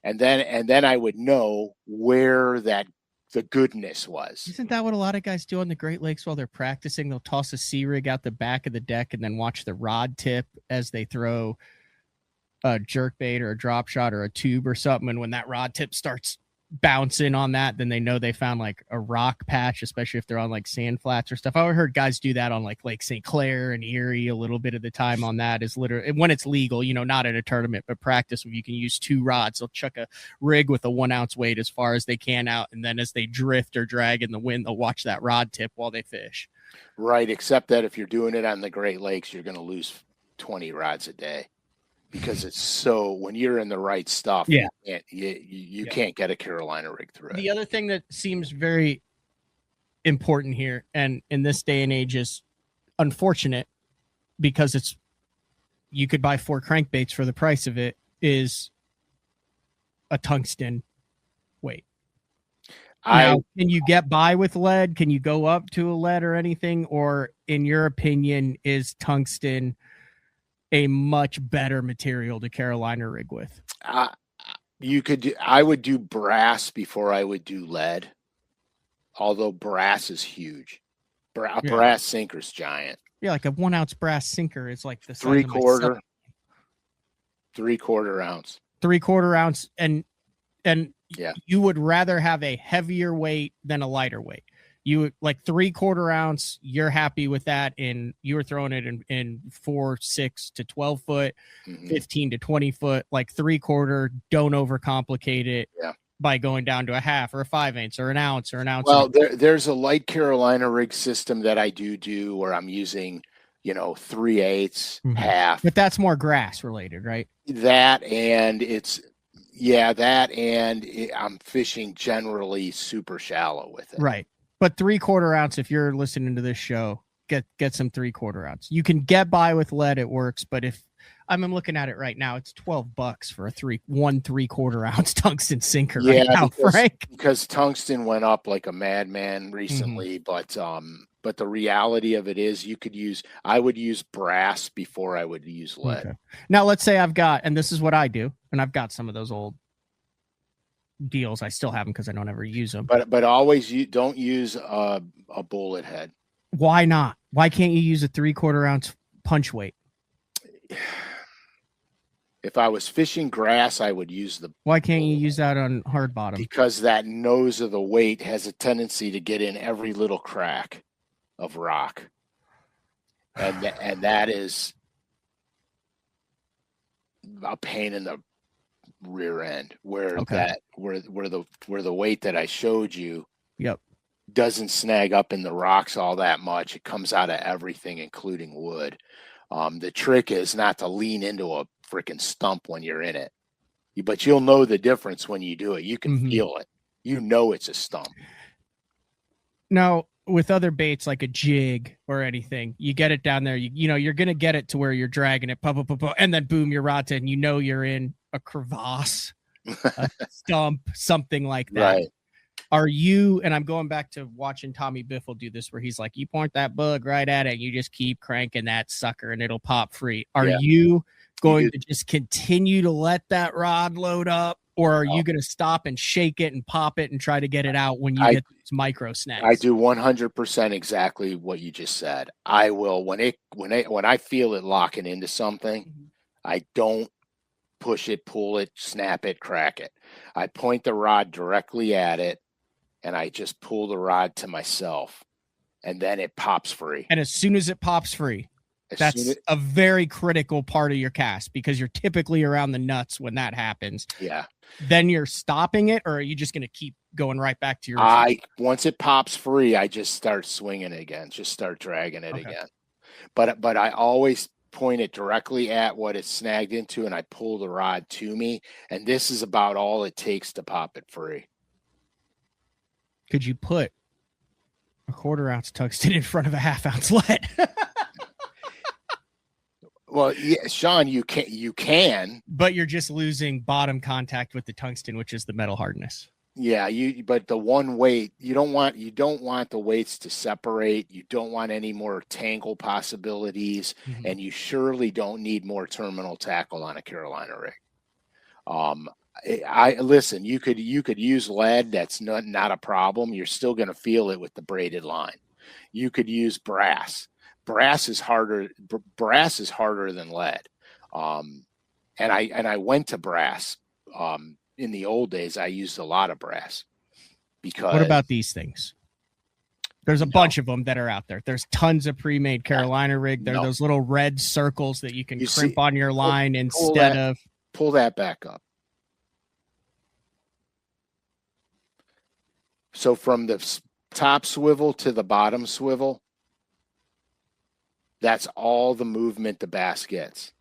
And then I would know where the goodness was. Isn't that what a lot of guys do on the Great Lakes while they're practicing? They'll toss a sea rig out the back of the deck and then watch the rod tip as they throw a jerk bait or a drop shot or a tube or something. And when that rod tip starts bouncing on that, then they know they found like a rock patch, especially if they're on like sand flats or stuff. I heard guys do that on like Lake St. Clair and Erie a little bit of the time. On that is literally when it's legal, not in a tournament, but practice when you can use 2 rods. They'll chuck a rig with a 1 ounce weight as far as they can out. And then as they drift or drag in the wind, they'll watch that rod tip while they fish. Right. Except that if you're doing it on the Great Lakes, you're going to lose 20 rods a day. Because it's so, when you're in the right stuff, yeah, you can't get a Carolina rig through it. The other thing that seems very important here, and in this day and age is unfortunate because you could buy 4 crankbaits for the price of it, is a tungsten weight. Now, can you get by with lead? Can you go up to a lead or anything? Or in your opinion, is tungsten a much better material to Carolina rig with? I would do brass before I would do lead, although brass is huge. Brass sinker's giant. Yeah, like a 1 ounce brass sinker is like the three quarter ounce. 3/4 ounce, and yeah, you would rather have a heavier weight than a lighter weight. You like 3/4 ounce, you're happy with that, and you were throwing it in 4, 6 to 12 foot, 15 to 20 foot, like 3/4. Don't overcomplicate it by going down to a half or a 5/8 or an ounce or an ounce. Well, there's a light Carolina rig system that I do where I'm using, 3/8, half. But that's more grass related, right? That and I'm fishing generally super shallow with it. Right. But 3/4 ounce, if you're listening to this show, get some 3/4 ounce. You can get by with lead, it works. But if I'm looking at it right now, it's $12 for a 3/4 ounce tungsten sinker right now, Frank. Because tungsten went up like a madman recently, but the reality of it is I would use brass before I would use lead. Okay. Now let's say and this is what I do, and I've got some of those old deals. I still have them because I don't ever use them. But always you don't use a bullet head. Why not? Why can't you use a 3/4 ounce punch weight? If I was fishing grass, I would use Why can't you use that on hard bottom? Because that nose of the weight has a tendency to get in every little crack of rock, and that is a pain in the rear end. Where the weight that I showed you, doesn't snag up in the rocks all that much. It comes out of everything, including wood. The trick is not to lean into a freaking stump when you're in it, but you'll know the difference when you do it. You can feel it. It's a stump. Now, with other baits like a jig or anything, you get it down there, you're going to get it to where you're dragging it, and then boom, your rod's in, you're in a crevasse, a stump, something like that. Right. Are you, and I'm going back to watching Tommy Biffle do this, where he's like, you point that bug right at it, and you just keep cranking that sucker and it'll pop free. Are you going to just continue to let that rod load up, or are you going to stop and shake it and pop it and try to get it out when you get these micro snags? I do 100% exactly what you just said. I will, when I feel it locking into something, I don't push it, pull it, snap it, crack it. I point the rod directly at it, and I just pull the rod to myself, and then it pops free. And as soon as it pops free, that's a very critical part of your cast, because you're typically around the nuts when that happens. Yeah. Then you're stopping it, or are you just going to keep going right back to your once it pops free, I just start swinging it again, just start dragging it again. But I always point it directly at what it's snagged into, and I pull the rod to me, and this is about all it takes to pop it free. Could you put a 1/4 ounce tungsten in front of a 1/2 ounce lead? Well, yeah, Sean, you can, but you're just losing bottom contact with the tungsten, which is the metal hardness. Yeah, but the one weight, you don't want the weights to separate. You don't want any more tangle possibilities, and you surely don't need more terminal tackle on a Carolina rig. Listen, you could use lead. That's not a problem. You're still going to feel it with the braided line. You could use brass. Brass is harder than lead. And I went to brass. In the old days, I used a lot of brass. Because what about these things? There's a bunch of them that are out there. There's tons of pre-made Carolina rig. There are those little red circles that you can crimp on your line instead of. Pull that back up. So from the top swivel to the bottom swivel, that's all the movement the bass gets.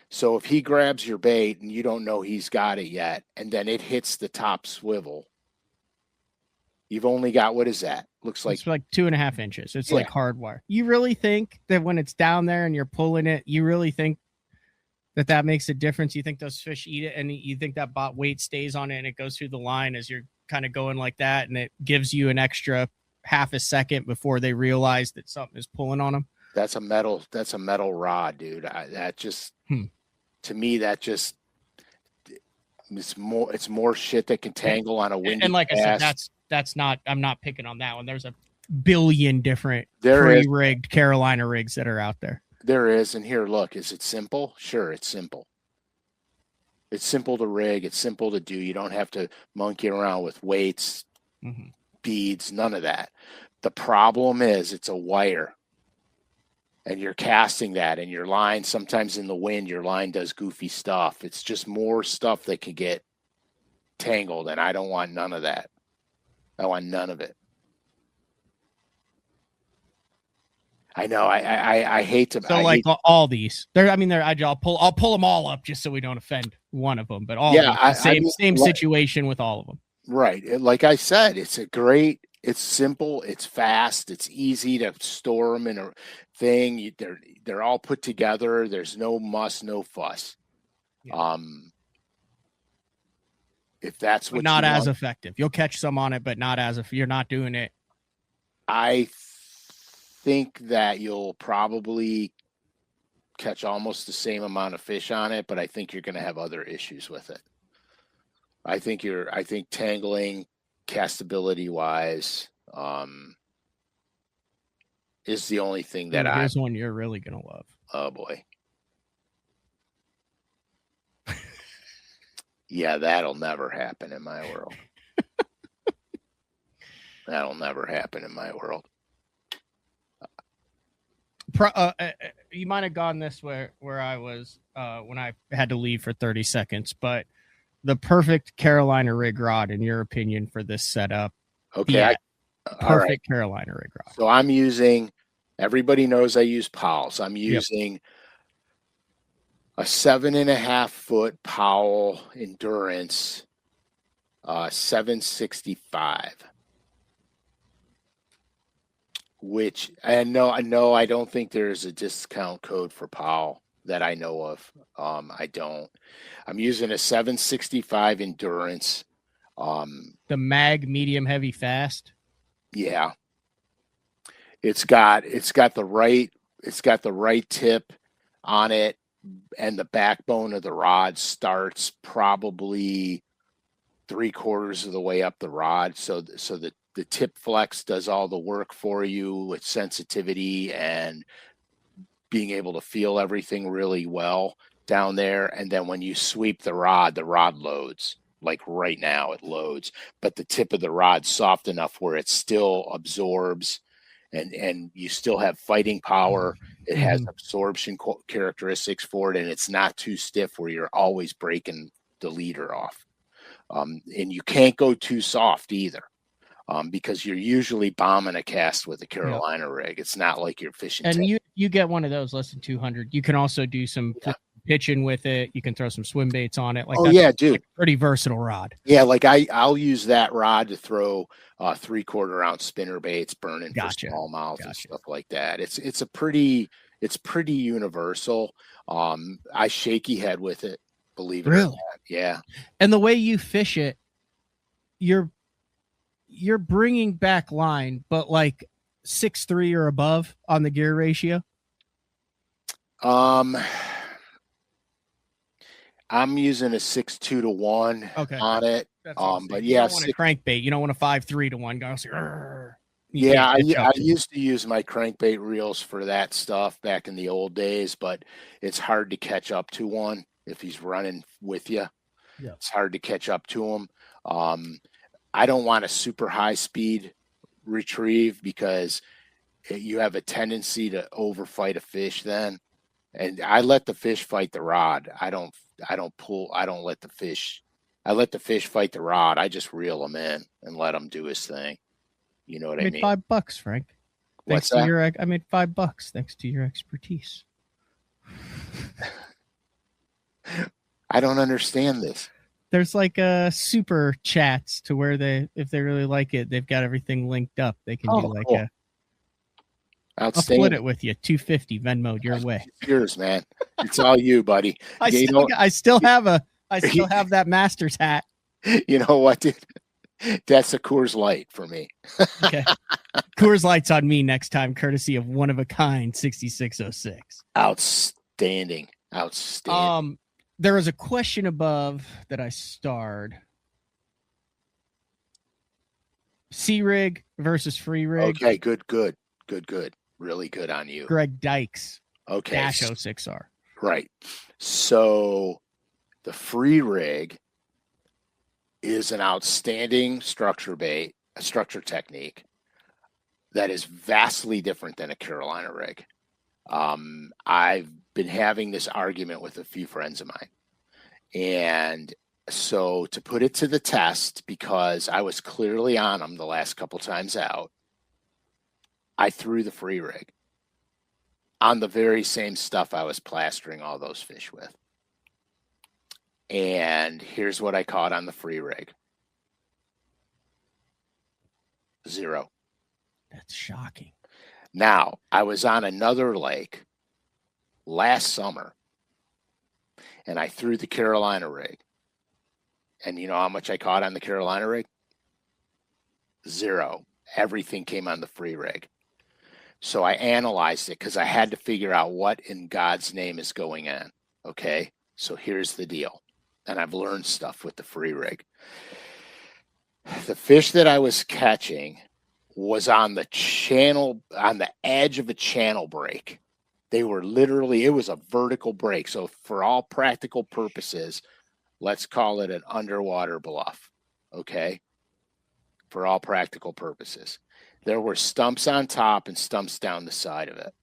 So if he grabs your bait and you don't know he's got it yet, and then it hits the top swivel, you've only got, what is that? It's like 2.5 inches. It's like hardwire. You really think that when it's down there and you're pulling it, you really think that makes a difference? You think those fish eat it, and you think that bot weight stays on it and it goes through the line as you're kind of going like that, and it gives you an extra half a second before they realize that something is pulling on them? That's a metal rod, dude. To me, that just it's more shit that can tangle on a windy and like cast. I said, that's not, I'm not picking on that one. There's a billion different pre-rigged rigged Carolina rigs that are out there. There is, and here, look, is it simple? Sure, it's simple. It's simple to rig. It's simple to do. You don't have to monkey around with weights, beads, none of that. The problem is it's a wire. And you're casting that, and your line, sometimes in the wind, your line does goofy stuff. It's just more stuff that can get tangled, and I don't want none of that. I want none of it. I know. I hate to. So like all these, I'll pull them all up just so we don't offend one of them. But all same situation with all of them. Right. Like I said, it's it's simple, it's fast, it's easy to store them in a thing. They're all put together. There's no muss, no fuss. Yeah. If that's what not as effective, you'll catch some on it, but not as if you're not doing it. I think that you'll probably catch almost the same amount of fish on it, but I think you're going to have other issues with it. I think tangling, castability wise, is the only thing that here's one you're really going to love. Oh boy. Yeah, that'll never happen in my world. That'll never happen in my world. You might have gone this way where I was when I had to leave for 30 seconds, but the perfect Carolina rig rod, in your opinion, for this setup? Okay. Yeah, perfect Carolina rig rod. So I'm using, everybody knows I use Powell's. I'm using a 7.5 foot Powell Endurance 765. Which, and no, I don't think there's a discount code for Powell that I know of. I don't. I'm using a 765 Endurance. The mag medium heavy fast. Yeah. It's got the right tip on it, and the backbone of the rod starts probably 3/4 of the way up the rod. So the tip flex does all the work for you with sensitivity and being able to feel everything really well down there. And then when you sweep the rod loads. Like right now it loads, but the tip of the rod's soft enough where it still absorbs and you still have fighting power. It has absorption characteristics for it, and it's not too stiff where you're always breaking the leader off. And you can't go too soft either. Because you're usually bombing a cast with a Carolina rig. It's not like you're fishing. And you get one of those less than 200. You can also do some pitching with it. You can throw some swim baits on it. Dude, like a pretty versatile rod. Yeah, like I'll use that rod to throw 3/4 ounce spinner baits, burning for smallmouth and stuff like that. It's pretty universal. I shaky head with it. Believe it or not. Yeah. And the way you fish it, you're bringing back line, but like 6'3" or above on the gear ratio. I'm using a 6'2" to 1 on it. But yeah, you don't want a crankbait. You don't want a 5'3" to 1. I used to use my crankbait reels for that stuff back in the old days, but it's hard to catch up to one if he's running with you. Yeah. It's hard to catch up to him. I don't want a super high speed retrieve because you have a tendency to overfight a fish then. And I let the fish fight the rod. I let the fish fight the rod. I just reel him in and let him do his thing. You know what I mean? $5, Frank. What's that? I made $5 thanks to your expertise. I don't understand this. There's like super chats to where if they really like it, they've got everything linked up. They can do like cool. I'll split it with you. $250 Venmo your way. Yours, man. It's all you, buddy. I still have that Masters hat. You know what, dude? That's a Coors Light for me. Okay. Coors Light's on me next time, courtesy of one of a kind 6606. Outstanding. There was a question above that I starred. Sea rig versus free rig. Okay, good. Really good on you. Greg Dykes. Okay. -06R. Right. So the free rig is an outstanding structure bait. a structure technique that is vastly different than a Carolina rig. I've been having this argument with a few friends of mine. And so to put it to the test, because I was clearly on them the last couple times out, I threw the free rig on the very same stuff I was plastering all those fish with. And here's what I caught on the free rig. 0. That's shocking. Now, I was on another lake last summer, and I threw the Carolina rig. And you know how much I caught on the Carolina rig? 0. Everything came on the free rig. So I analyzed it because I had to figure out what in God's name is going on. Okay, so here's the deal. And I've learned stuff with the free rig. The fish that I was catching was on the channel, on the edge of a channel break. They were literally, it was a vertical break. So for all practical purposes, let's call it an underwater bluff. Okay, for all practical purposes. There were stumps on top and stumps down the side of it.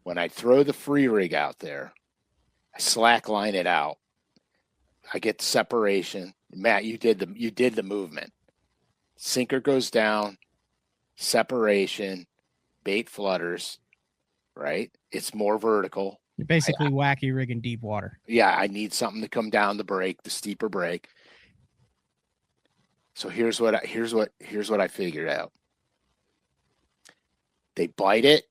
When I throw the free rig out there, I slack line it out. I get the separation. Matt, you did the movement. Sinker goes down, separation, bait flutters, right? It's more vertical. You're basically wacky rig in deep water. Yeah, I need something to come down the break, the steeper break. So here's what I figured out. They bite it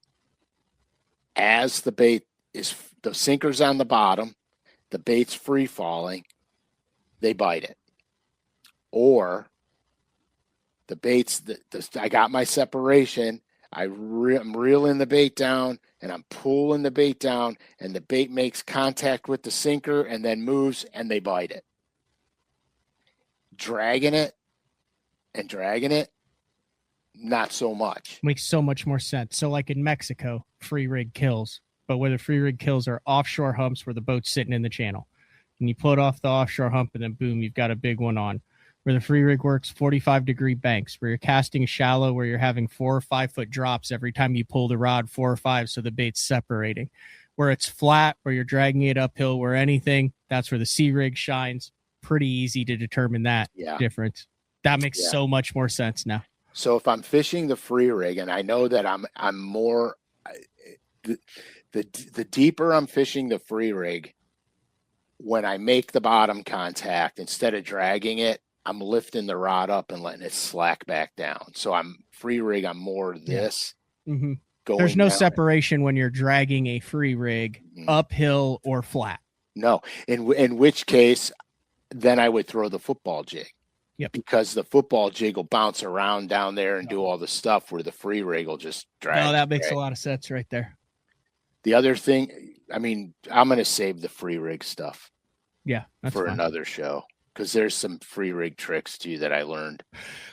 as the bait is, the sinker's on the bottom, the bait's free falling, they bite it. Or the bait's I got my separation, I'm reeling the bait down and I'm pulling the bait down and the bait makes contact with the sinker and then moves and they bite it. Dragging it, not so much. Makes so much more sense. So like in Mexico, free rig kills, but where the free rig kills are offshore humps where the boat's sitting in the channel. And you pull it off the offshore hump and then boom, you've got a big one on. Where the free rig works, 45-degree banks, where you're casting shallow, where you're having 4 or 5 foot drops every time you pull the rod, 4 or 5, so the bait's separating. Where it's flat, where you're dragging it uphill, where anything, that's where the C rig shines. Pretty easy to determine that difference. That makes so much more sense now. So if I'm fishing the free rig, and I know that I'm more, the deeper I'm fishing the free rig, when I make the bottom contact, instead of dragging it, I'm lifting the rod up and letting it slack back down. So I'm free rig, I'm more this. Mm-hmm. There's no separation when you're dragging a free rig uphill or flat. No, in which case, then I would throw the football jig. Yep. Because the football jig will bounce around down there and do all the stuff where the free rig will just drag. Oh, that makes a lot of sense right there. The other thing, I mean, I'm going to save the free rig stuff. Yeah, that's for fine. Another show, because there's some free rig tricks too that I learned.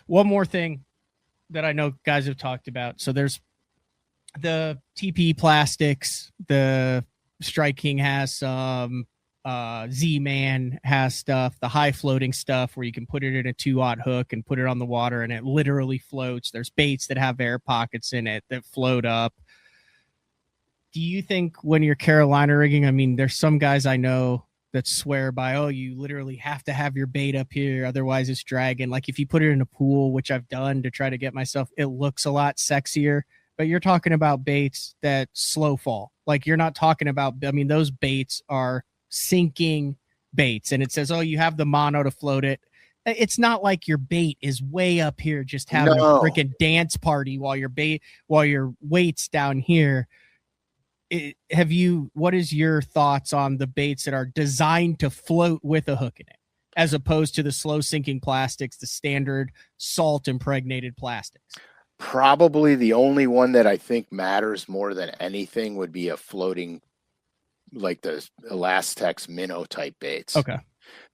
One more thing that I know guys have talked about. So there's the TP plastics. The Strike King has some. Z-Man has stuff, the high floating stuff where you can put it in a 2-aught hook and put it on the water and it literally floats. There's baits that have air pockets in it that float up. Do you think when you're Carolina rigging, I mean, there's some guys I know that swear by, oh, you literally have to have your bait up here, otherwise it's dragging. Like if you put it in a pool, which I've done to try to get myself, it looks a lot sexier. But you're talking about baits that slow fall. Like you're not talking about, I mean, those baits are sinking baits, and it says, oh, you have the mono to float it. It's not like your bait is way up here just having a freaking dance party while your weight's down here. What is your thoughts on the baits that are designed to float with a hook in it, as opposed to the slow sinking plastics, the standard salt impregnated plastics? Probably the only one that I think matters more than anything would be a floating, like the Elastex minnow type baits. Okay.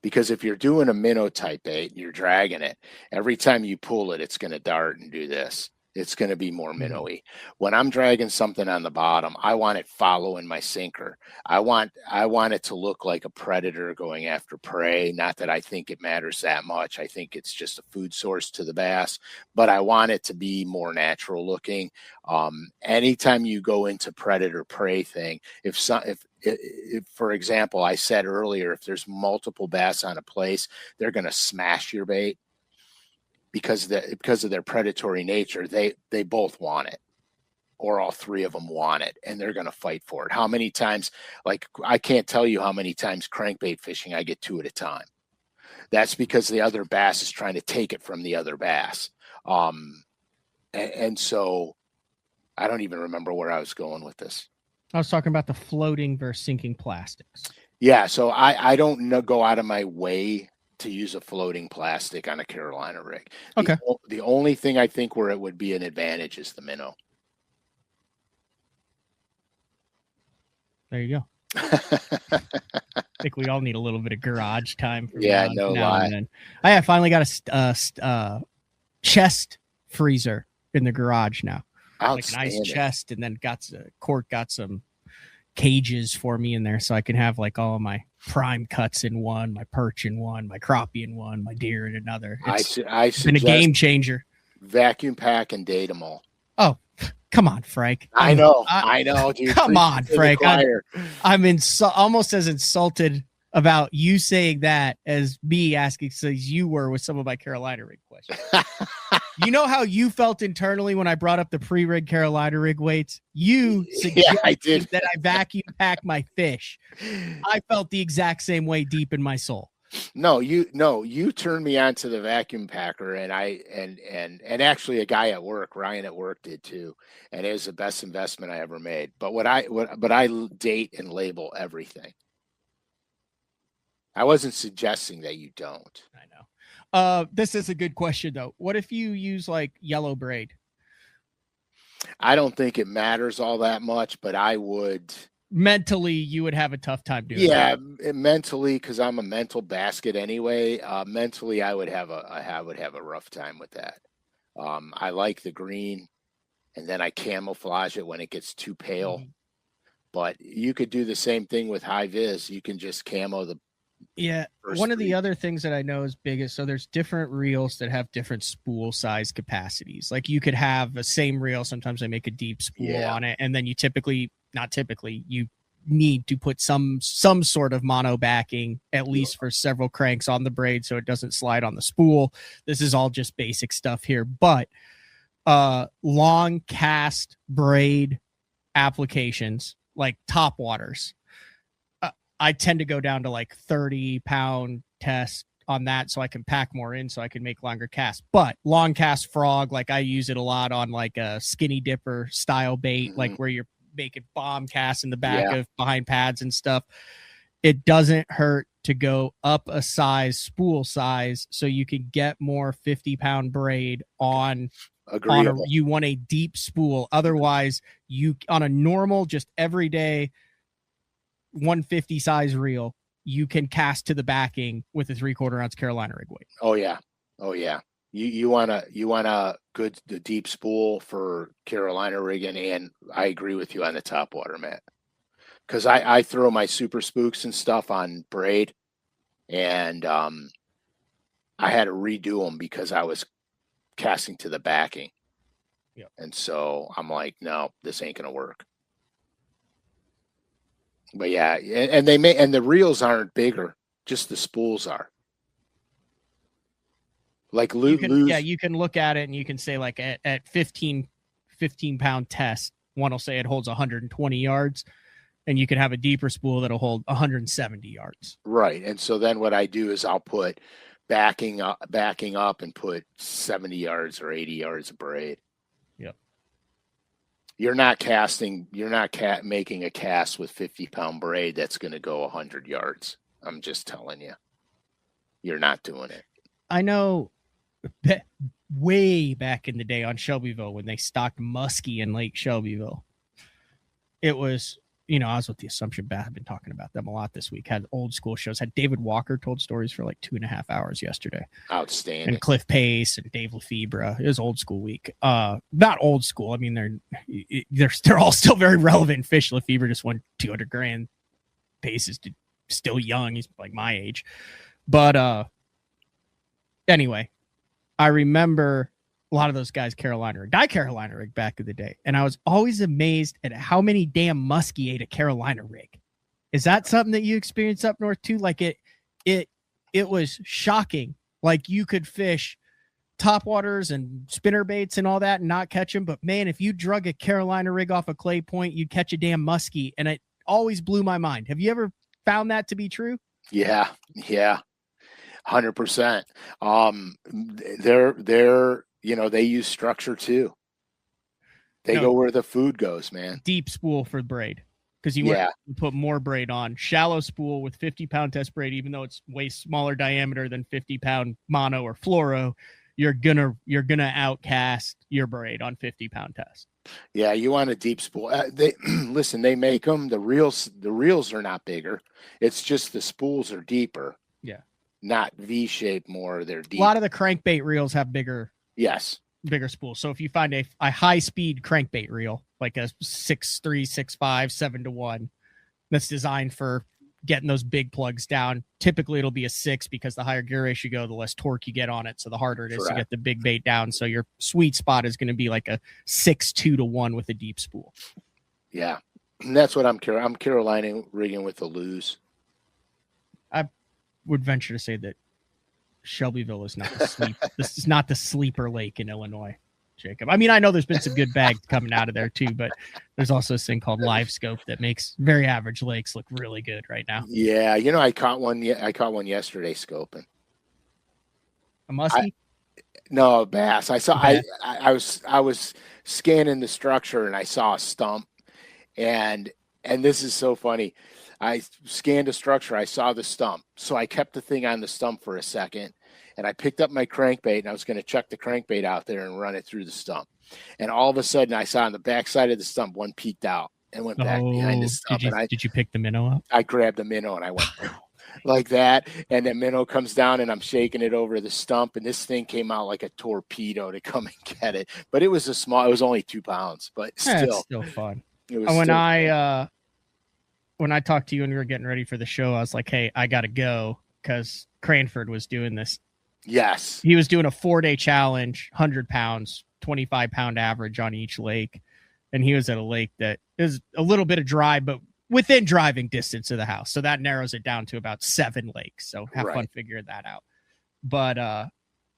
Because if you're doing a minnow type bait and you're dragging it, every time you pull it, it's going to dart and do this. it's going to be more minnowy. When I'm dragging something on the bottom, I want it following my sinker. I want it to look like a predator going after prey. Not that I think it matters that much. I think it's just a food source to the bass, but I want it to be more natural looking. Anytime you go into predator prey thing, if for example, I said earlier, if there's multiple bass on a place, they're going to smash your bait. Because of their predatory nature, they both want it, or all three of them want it, and they're going to fight for it. How many times, like, I can't tell you how many times crankbait fishing I get 2 at a time. That's because the other bass is trying to take it from the other bass. And so I don't even remember where I was going with this. I was talking about the floating versus sinking plastics. Yeah, so I don't go out of my way to use a floating plastic on a Carolina rig. Okay. The only thing I think where it would be an advantage is the minnow. There you go. I think we all need a little bit of garage time. Yeah, no lie. I finally got a chest freezer in the garage now. Like an ice chest, and then Court got some cages for me in there, so I can have like all of my prime cuts in one, my perch in one, my crappie in one, my deer in another. It's been a game changer. Vacuum pack and date them all. Oh, come on, Frank. I know, dude. Come on, Frank. I'm almost as insulted about you saying that as me asking, so you were with some of my Carolina rig questions. You know how you felt internally when I brought up the pre-rig Carolina rig weights? You suggested that I vacuum pack my fish. I felt the exact same way deep in my soul. No, you turned me on to the vacuum packer, and actually a guy at work, Ryan at work, did too, and it was the best investment I ever made. But I date and label everything. I wasn't suggesting that you don't. I know. This is a good question though. What if you use like yellow braid? I don't think it matters all that much, but I would. Mentally, you would have a tough time doing that. Yeah, mentally, because I'm a mental basket anyway. Mentally, I would have a rough time with that. I like the green, and then I camouflage it when it gets too pale. Mm-hmm. But you could do the same thing with high vis. You can just camo the. Yeah, one of the other things that I know is big is, so there's different reels that have different spool size capacities. Like you could have the same reel. Sometimes I make a deep spool on it, and then you you need to put some sort of mono backing, at least for several cranks on the braid, so it doesn't slide on the spool. This is all just basic stuff here, but long cast braid applications like top waters, I tend to go down to like 30-pound test on that, so I can pack more in, so I can make longer casts. But long cast frog, like I use it a lot on like a skinny dipper style bait, like where you're making bomb casts in the back of behind pads and stuff. It doesn't hurt to go up a size, spool size, so you can get more 50-pound braid on. You want a deep spool. Otherwise, you on a normal, just everyday 150 size reel, you can cast to the backing with a 3/4 ounce Carolina rig weight. Oh yeah. You want a good the deep spool for Carolina rigging, and I agree with you on the top water, Matt. Because I throw my super spooks and stuff on braid, and I had to redo them because I was casting to the backing. Yep. And so I'm like, no, this ain't gonna work. But yeah, and the reels aren't bigger, just the spools are. Like you can look at it and you can say like at 15 pound test, one will say it holds 120 yards, and you can have a deeper spool that'll hold 170 yards. Right. And so then what I do is I'll put backing up and put 70 yards or 80 yards of braid. Yep. You're not making a cast with 50-pound braid that's going to go 100 yards. I'm just telling you. You're not doing it. I know way back in the day on Shelbyville when they stocked muskie in Lake Shelbyville, it was I was with the Assumption Bath. I've been talking about them a lot this week. Had old school shows. Had David Walker told stories for like 2.5 hours yesterday. Outstanding. And Cliff Pace and Dave Lefebvre. It was old school week. Not old school. I mean, they're all still very relevant fish. Lefebvre just won $200,000. Pace is still young. He's like my age. But anyway, I remember a lot of those guys Carolina rig back in the day. And I was always amazed at how many damn muskie ate a Carolina rig. Is that something that you experience up north too? Like it was shocking. Like you could fish topwaters and spinner baits and all that and not catch them. But man, if you drug a Carolina rig off a clay point, you'd catch a damn muskie. And it always blew my mind. Have you ever found that to be true? Yeah. 100%. They're they use structure too. They go where the food goes, man. Deep spool for braid. Because you want to put more braid on. Shallow spool with 50-pound test braid, even though it's way smaller diameter than 50-pound mono or fluoro, you're gonna outcast your braid on 50-pound test. Yeah, you want a deep spool. They make them. The reels are not bigger. It's just the spools are deeper. Yeah. Not V-shaped more. They're deep. A lot of the crankbait reels have bigger spools. So if you find a high-speed crankbait reel, like a 6'3", 6'5", 7-1, that's designed for getting those big plugs down, typically it'll be a 6 because the higher gear ratio you go, the less torque you get on it, so the harder it is to get the big bait down. So your sweet spot is going to be like a 6'2" with a deep spool. Yeah, and that's what I'm Carolina rigging with the Lew's. I would venture to say that Shelbyville is not the sleep. This is not the sleeper lake in Illinois, Jacob. I mean, I know there's been some good bags coming out of there too, but there's also this thing called Live Scope that makes very average lakes look really good right now. Yeah, I caught one. I caught one yesterday scoping. A muskie? No, a bass. I saw. I was scanning the structure and I saw a stump, and this is so funny. I scanned a structure. I saw the stump. So I kept the thing on the stump for a second, and I picked up my crankbait, and I was going to chuck the crankbait out there and run it through the stump. And all of a sudden, I saw on the back side of the stump, one peeked out and went back behind the stump. Did you pick the minnow up? I grabbed the minnow, and I went like that. And the minnow comes down, and I'm shaking it over the stump, and this thing came out like a torpedo to come and get it. But it was it was only 2 pounds, but still. It's still fun. It was when I talked to you and we were getting ready for the show, I was like, hey, I got to go because Cranford was doing this. Yes. He was doing a 4-day challenge, 100 pounds, 25-pound average on each lake. And he was at a lake that is a little bit of dry, but within driving distance of the house. So that narrows it down to about 7 lakes. So have fun figuring that out. But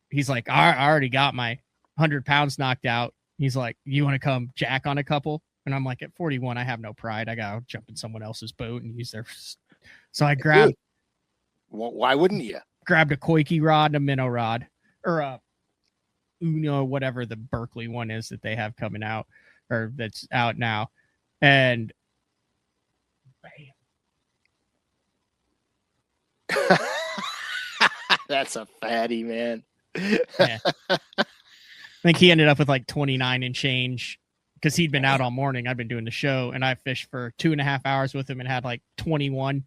he's like, I already got my 100 pounds knocked out. He's like, you want to come jack on a couple? And I'm like, at 41, I have no pride. I got to jump in someone else's boat and use their. So I grabbed. Well, why wouldn't you? Grabbed a Koike rod and a minnow rod, or a Uno, whatever the Berkeley one is that they have coming out, or that's out now. And bam. That's a fatty, man. Yeah. I think he ended up with like 29 and change. Because he'd been out all morning. I've been doing the show, and I fished for 2.5 hours with him and had like 21.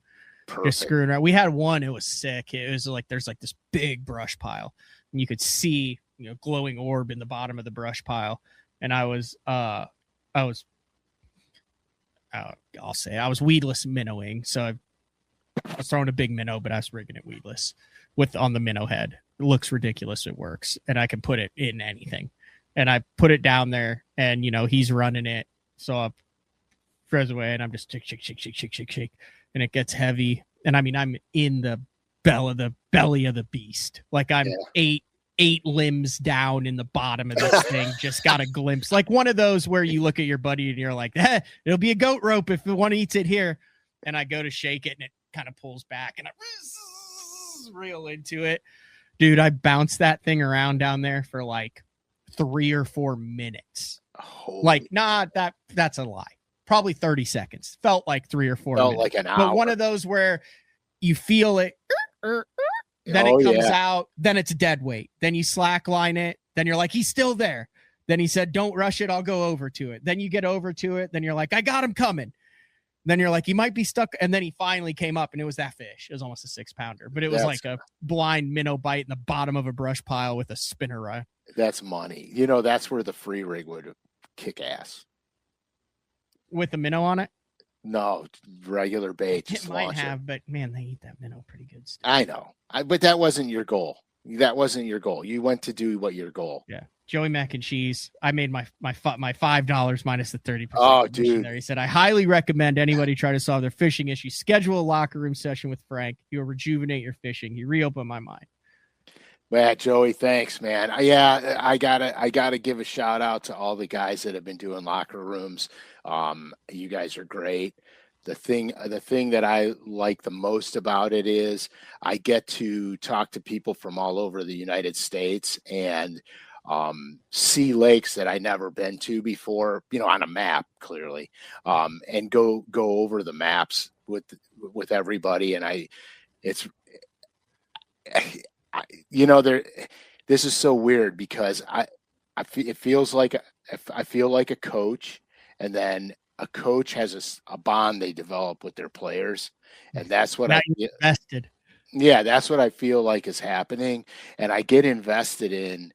Just screwing around. We had one. It was sick. It was like there's like this big brush pile, and you could see glowing orb in the bottom of the brush pile. And I was weedless minnowing. So I was throwing a big minnow, but I was rigging it weedless on the minnow head. It looks ridiculous. It works, and I can put it in anything. And I put it down there, and he's running it. So I throws away, and I'm just shake, and it gets heavy. And I mean, I'm in the belly of the beast. Like I'm 8 limbs down in the bottom of this thing. Just got a glimpse, like one of those where you look at your buddy and you're like, it'll be a goat rope if one eats it here. And I go to shake it, and it kind of pulls back, and I reel into it. Dude, I bounced that thing around down there for like 3 or 4 minutes. That's a lie. Probably 30 seconds. Felt like 3 or 4 minutes. Like an hour. But one of those where you feel it, then it comes out, then it's dead weight. Then you slack line it. Then you're like, he's still there. Then he said, don't rush it. I'll go over to it. Then you get over to it. Then you're like, I got him coming. Then you're like, he might be stuck. And then he finally came up and it was that fish. It was almost a 6-pounder, but it was like a blind minnow bite in the bottom of a brush pile with a spinner rod. That's money. You know, that's where the free rig would kick ass. With a minnow on it? No, regular bait. It might have, but man, they eat that minnow pretty good stuff. I know. But that wasn't your goal. That wasn't your goal. You went to do what your goal. Yeah. Joey Mac and Cheese. I made my $5 minus the 30%. Oh, dude. There. He said, I highly recommend anybody try to solve their fishing issues. Schedule a locker room session with Frank. You'll rejuvenate your fishing. He reopened my mind. Man, Joey, thanks, man. Yeah, I gotta give a shout out to all the guys that have been doing locker rooms. You guys are great. The thing that I like the most about it is I get to talk to people from all over the United States and see lakes that I never been to before, you know, on a map clearly, and go over the maps with everybody. And you know, this is so weird because it feels like I feel like a coach, and then a coach has a bond they develop with their players, and that's what invested. Yeah, that's what I feel like is happening, and I get invested in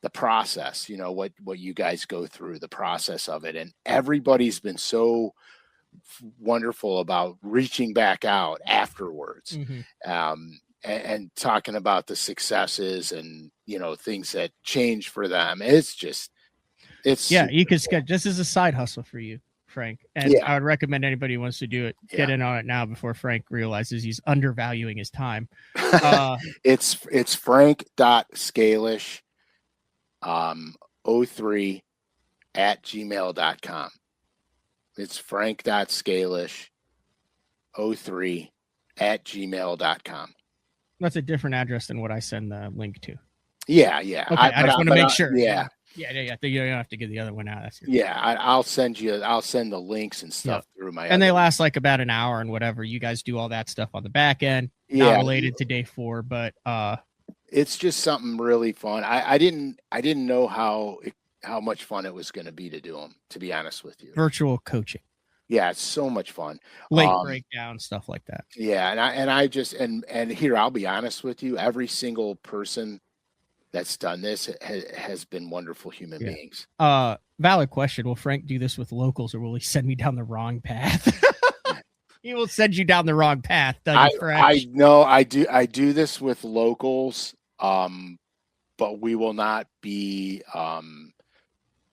the process. You know what you guys go through, the process of it, and everybody's been so wonderful about reaching back out afterwards. And talking about the successes and, you know, things that change for them. You could schedule this is a side hustle for you, Frank. And I would recommend anybody who wants to do it, get in on it now before Frank realizes he's undervaluing his time. It's frank.scalish 03 at gmail.com. It's frank.scalish 03 at gmail.com. That's a different address than what I send the link to. Yeah. Okay, I just want to make sure. Yeah. You don't have to get the other one out. I'll send the links and stuff through my. And they last like about an hour and whatever. You guys do all that stuff on the back end. Not related to day 4, but it's just something really fun. I didn't know how much fun it was going to be to do them. To be honest with you, virtual coaching. Yeah, it's so much fun. Lake breakdown, stuff like that. Yeah, and here I'll be honest with you. Every single person that's done this has been wonderful human beings. Valid question. Will Frank do this with locals, or will he send me down the wrong path? He will send you down the wrong path. I know. I do this with locals, but we will not be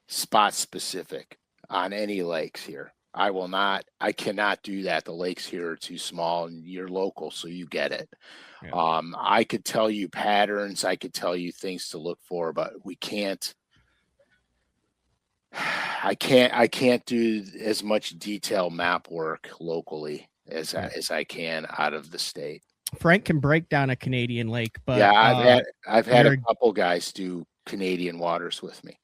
spot specific on any lakes here. I cannot do that. The lakes here are too small, and you're local, so you get it. Yeah. I could tell you patterns. I could tell you things to look for, but we can't. I can't do as much detailed map work locally as I can out of the state. Frank can break down a Canadian lake, but I've had a couple guys do Canadian waters with me.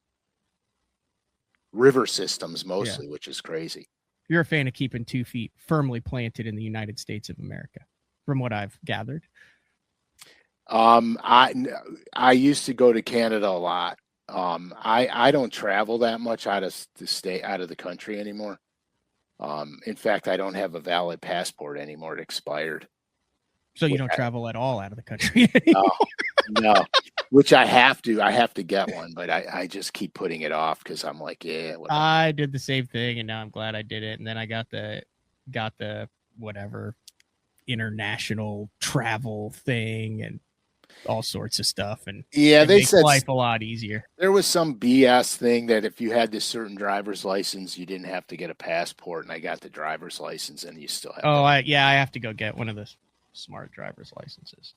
River systems mostly, which is crazy. You're a fan of keeping 2 feet firmly planted in the United States of America, from what I've gathered. I used to go to Canada a lot. I don't travel that much out of the state, out of the country anymore. In fact, I don't have a valid passport anymore. It expired. So you don't travel at all out of the country anymore? No. Which I have to get one, but I just keep putting it off because I'm like, whatever. I did the same thing, and now I'm glad I did it. And then I got the whatever international travel thing and all sorts of stuff. And they said life a lot easier. There was some BS thing that if you had this certain driver's license, you didn't have to get a passport. And I got the driver's license, and you still have. I have to go get one of the smart driver's licenses.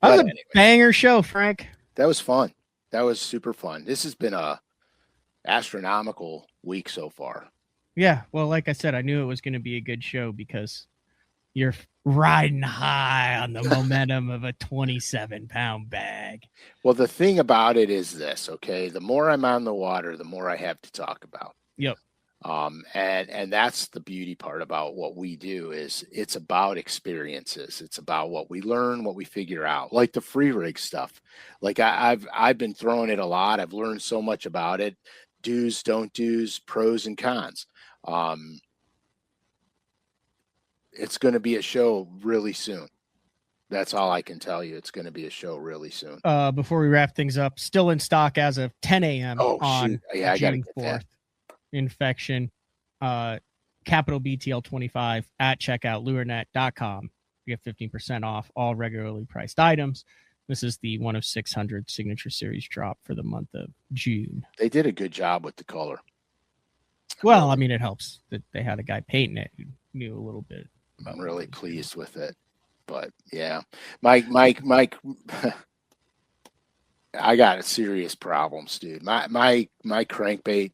That was a banger show, Frank. That was fun. That was super fun. This has been a astronomical week so far. Yeah, well, like I said, I knew it was going to be a good show because you're riding high on the momentum of a 27-pound bag. Well, the thing about it is this, okay? The more I'm on the water, the more I have to talk about. Yep. And that's the beauty part about what we do is it's about experiences. It's about what we learn, what we figure out, like the free rig stuff. Like I've been throwing it a lot. I've learned so much about it. Do's, don't do's, pros and cons. It's going to be a show really soon. That's all I can tell you. It's going to be a show really soon. Before we wrap things up, still in stock as of 10 a.m. on shoot. Yeah, I gotta June get 4th. that. Infection, capital BTL25 at checkout, lurenet.com. You get 15% off all regularly priced items. This is the 1 of 600 signature series drop for the month of June. They did a good job with the color. Well, I mean, it helps that they had a guy painting it who knew a little bit. I'm really pleased with it. But yeah, Mike, I got serious problems, dude. My crankbait,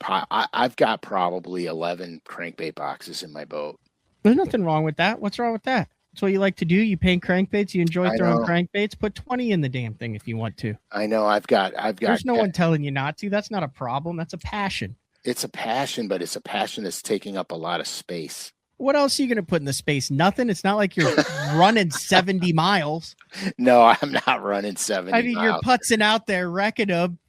I've got probably 11 crankbait boxes in my boat. There's nothing wrong with that. What's wrong with that? That's what you like to do. You paint crankbaits. You enjoy throwing crankbaits. Put 20 in the damn thing if you want to. I know. I've got. There's no one telling you not to. That's not a problem. That's a passion. It's a passion, but it's a passion that's taking up a lot of space. What else are you going to put in the space? Nothing. It's not like you're running 70 miles. No, I'm not running 70 I mean, miles. you're putzing out there, wrecking them,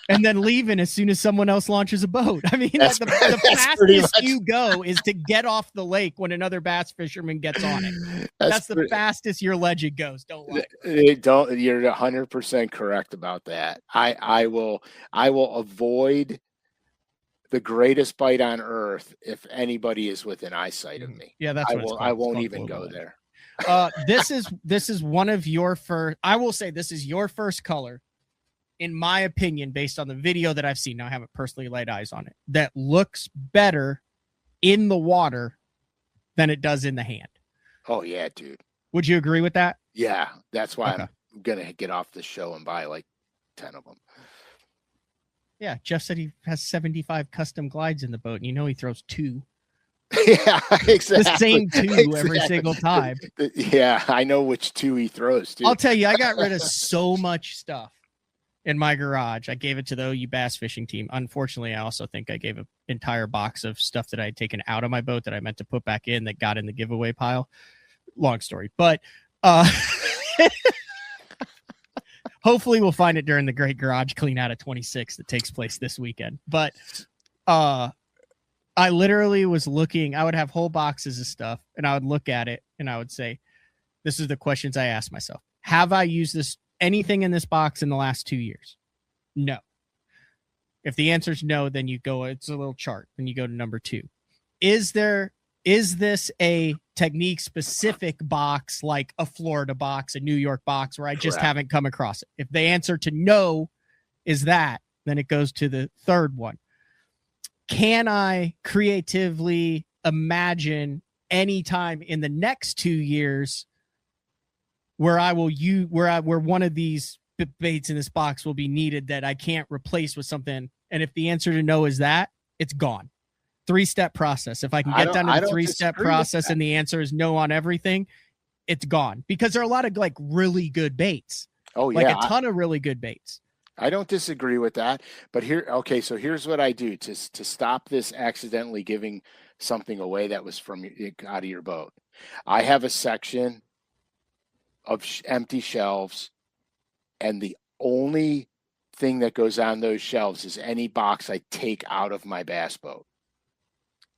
and then leaving as soon as someone else launches a boat. I mean, the fastest you go is to get off the lake when another bass fisherman gets on it. That's the fastest your legend goes. Don't lie. You're 100% correct about that. I will avoid the greatest bite on earth if anybody is within eyesight of me. Yeah, that's what I won't even go there. This is one of your first. I will say this is your first color, in my opinion, based on the video that I've seen. Now I haven't personally laid eyes on it. That looks better in the water than it does in the hand. Oh yeah, dude. Would you agree with that? Yeah, that's why I'm gonna get off the show and buy like 10 of them. Yeah, Jeff said he has 75 custom glides in the boat, and you know he throws 2. Yeah, exactly. The same 2 every single time. Yeah, I know which 2 he throws, too. I'll tell you, I got rid of so much stuff in my garage. I gave it to the OU bass fishing team. Unfortunately, I also think I gave an entire box of stuff that I had taken out of my boat that I meant to put back in that got in the giveaway pile. Long story, but hopefully we'll find it during the great garage clean out of 26 that takes place this weekend. But I literally was looking, I would have whole boxes of stuff and I would look at it and I would say, this is the questions I asked myself. Have I used anything in this box in the last 2 years? No. If the answer is no, then you go, it's a little chart. Then you go to number 2. Is this a technique specific box, like a Florida box, a New York box, where I just haven't come across it? If the answer to no is that, then it goes to the third one. Can I creatively imagine any time in the next 2 years where where one of these baits in this box will be needed that I can't replace with something? And if the answer to no is that, it's gone. 3-step process. If I can get down to the 3-step process and the answer is no on everything, it's gone. Because there are a lot of like really good baits. Oh yeah. Like a ton of really good baits. I don't disagree with that, but so here's what I do to stop this accidentally giving something away that was from out of your boat. I have a section of empty shelves, and the only thing that goes on those shelves is any box I take out of my bass boat.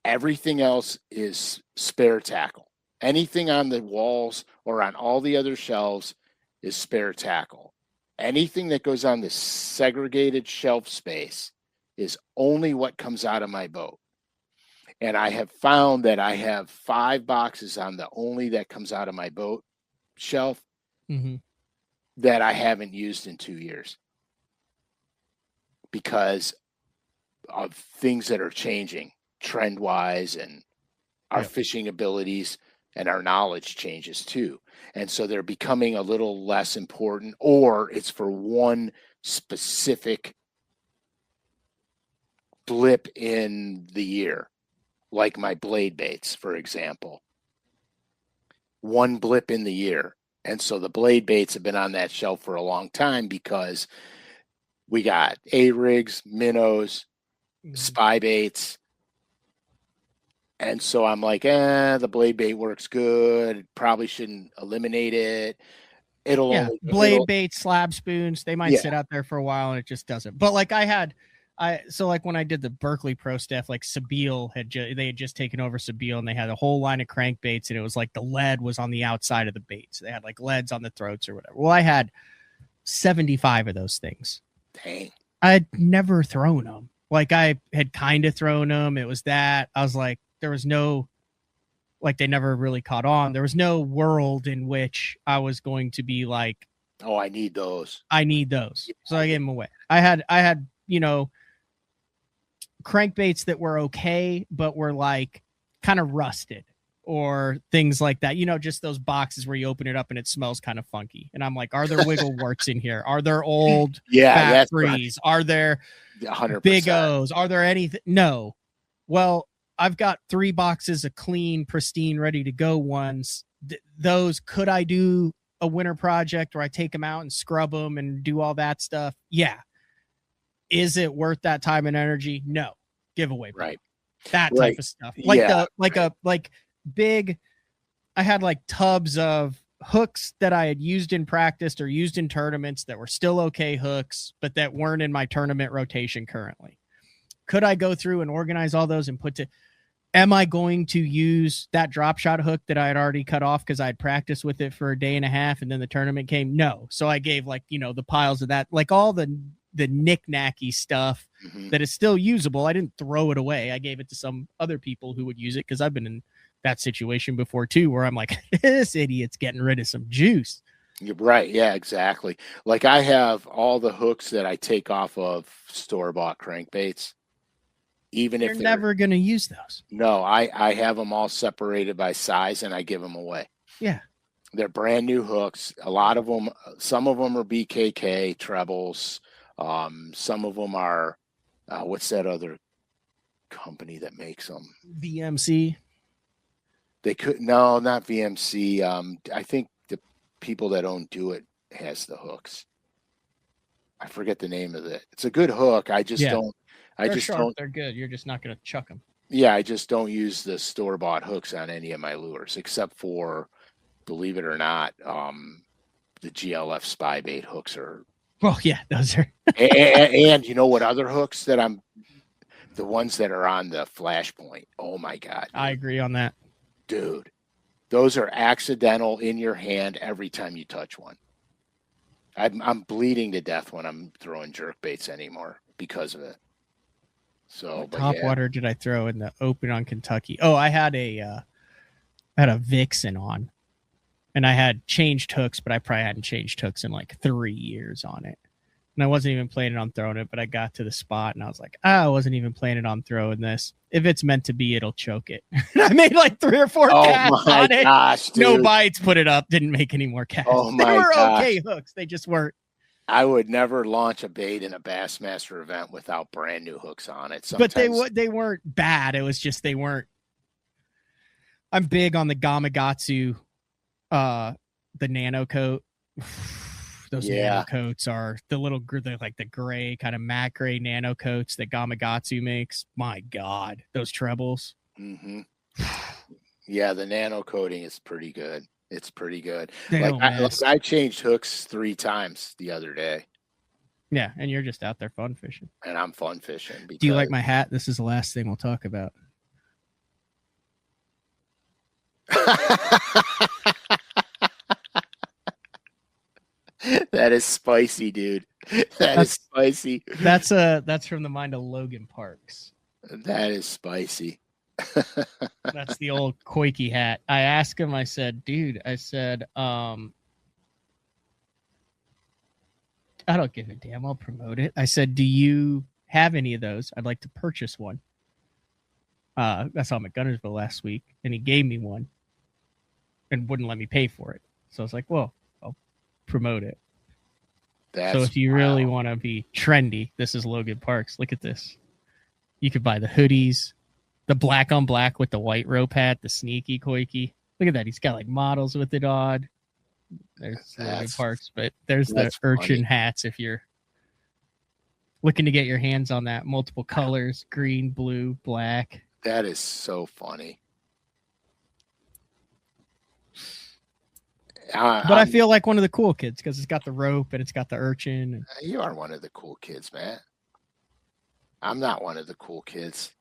Everything else is spare tackle. Anything on the walls or on all the other shelves is spare tackle. Anything that goes on the segregated shelf space is only what comes out of my boat. And I have found that I have 5 boxes on the only that comes out of my boat shelf that I haven't used in 2 years because of things that are changing trend-wise, and our fishing abilities and our knowledge changes too. And so they're becoming a little less important, or it's for one specific blip in the year, like my blade baits, for example. One blip in the year. And so the blade baits have been on that shelf for a long time because we got A-rigs, minnows, spy baits. And so I'm like, the blade bait works good. Probably shouldn't eliminate it. Blade bait, slab spoons, they might sit out there for a while and it just doesn't. But like I had So like when I did the Berkeley Pro Staff, like Sabile they had just taken over Sabile, and they had a whole line of crankbaits, and it was like the lead was on the outside of the baits. They had like leads on the throats or whatever. Well, I had 75 of those things. Dang. I'd never thrown them. Like I had kind of thrown them. It was that I was like, there was no, like they never really caught on. There was no world in which I was going to be like, oh, I need those. So I gave them away. I had, you know, crankbaits that were okay, but were like kind of rusted or things like that. You know, just those boxes where you open it up and it smells kind of funky. And I'm like, are there wiggle warts in here? Are there old fat freeze? Are there 100%. big O's? Are there anything? No. Well, I've got 3 boxes of clean, pristine, ready to go ones. Those, could I do a winter project where I take them out and scrub them and do all that stuff? Yeah. Is it worth that time and energy? No. Giveaway. Right. That type of stuff. Like big, I had like tubs of hooks that I had used in practice or used in tournaments that were still okay hooks, but that weren't in my tournament rotation currently. Could I go through and organize all those and am I going to use that drop shot hook that I had already cut off because I had practiced with it for a day and a half and then the tournament came? No. So I gave like, you know, the piles of that, like all the knick-knacky stuff that is still usable. I didn't throw it away. I gave it to some other people who would use it because I've been in that situation before too, where I'm like, this idiot's getting rid of some juice. You're right. Yeah, exactly. Like I have all the hooks that I take off of store-bought crankbaits. Even if you're never going to use those. No, I have them all separated by size and I give them away. Yeah. They're brand new hooks. A lot of them, some of them are BKK trebles. Some of them are, what's that other company that makes them? VMC. No, not VMC. I think the people that own Do It has the hooks. I forget the name of it. It's a good hook. I just don't. They're good. You're just not going to chuck them. Yeah, I just don't use the store-bought hooks on any of my lures, except for, believe it or not, the GLF spy bait hooks are. Well, yeah, those are. and you know what other hooks that the ones that are on the Flashpoint. Oh my God. Dude. I agree on that. Dude, those are accidental in your hand every time you touch one. I'm bleeding to death when I'm throwing jerk baits anymore because of it. So what top water did I throw in the Open on Kentucky? Oh, I had a Vixen on, and I had changed hooks, but I probably hadn't changed hooks in like 3 years on it. And I wasn't even planning on throwing it, but I got to the spot and I was like, I wasn't even planning on throwing this. If it's meant to be, it'll choke it. I made like 3 or 4 casts on it. Gosh, dude. No bites, put it up, didn't make any more casts. Oh they were okay hooks. They just weren't. I would never launch a bait in a Bassmaster event without brand new hooks on it. Sometimes. But they weren't bad. It was just they weren't. I'm big on the Gamakatsu, the nano coat. Those nano coats are they're like the gray kind of matte gray nano coats that Gamakatsu makes. My God, those trebles. Mm-hmm. Yeah, the nano coating is pretty good. It's pretty good. I changed hooks 3 times the other day. Yeah, and you're just out there fun fishing. And I'm fun fishing. Do you like my hat? This is the last thing we'll talk about. That is spicy, dude. That's spicy. That's from the mind of Logan Parks. That is spicy. That's the old Koike hat. I asked him, I said, dude, I don't give a damn. I'll promote it. I said, do you have any of those? I'd like to purchase one. I saw him at Gunnersville last week and he gave me one and wouldn't let me pay for it. So I was like, well, I'll promote it. So if you really want to be trendy, this is Logan Parks. Look at this. You could buy the hoodies, the black on black with the white rope hat, the sneaky Koike. Look at that. He's got like models with it on. There's Logan Parks, but there's the urchin hats if you're looking to get your hands on that. Multiple colors, green, blue, black. That is so funny. But I feel like one of the cool kids because it's got the rope and it's got the urchin. You are one of the cool kids, man. I'm not one of the cool kids.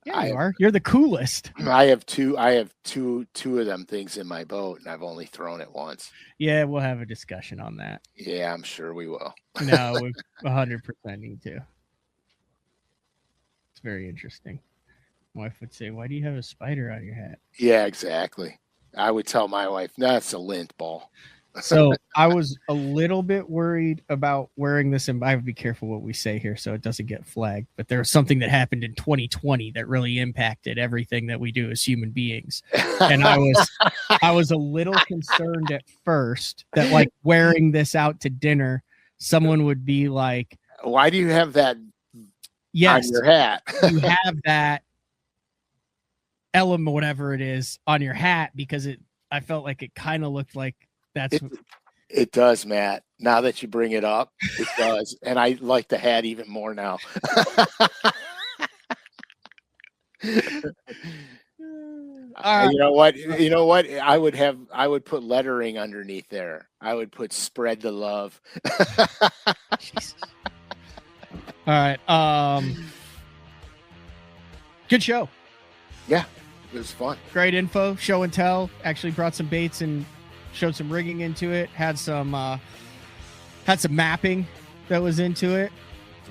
Yeah, you are. You're the coolest. I have two of them things in my boat, and I've only thrown it once. Yeah, we'll have a discussion on that. Yeah, I'm sure we will. No, we 100% need to. It's very interesting. My wife would say, "Why do you have a spider on your hat?" Yeah, exactly. I would tell my wife, "That's a lint ball." So I was a little bit worried about wearing this, and I would be careful what we say here so it doesn't get flagged. But there was something that happened in 2020 that really impacted everything that we do as human beings, and I was a little concerned at first that like wearing this out to dinner, someone would be like, "Why do you have that yes, on your hat?" You have that element, whatever it is, on your hat because I felt like it kind of looked like that's it does, Matt. Now that you bring it up, it does. And I like the hat even more now. Right. You know what? I would put lettering underneath there. I would put "Spread the love." All right. Good show. Yeah, it was fun. Great info, show and tell. Actually brought some baits and showed some rigging into it. Had some mapping that was into it.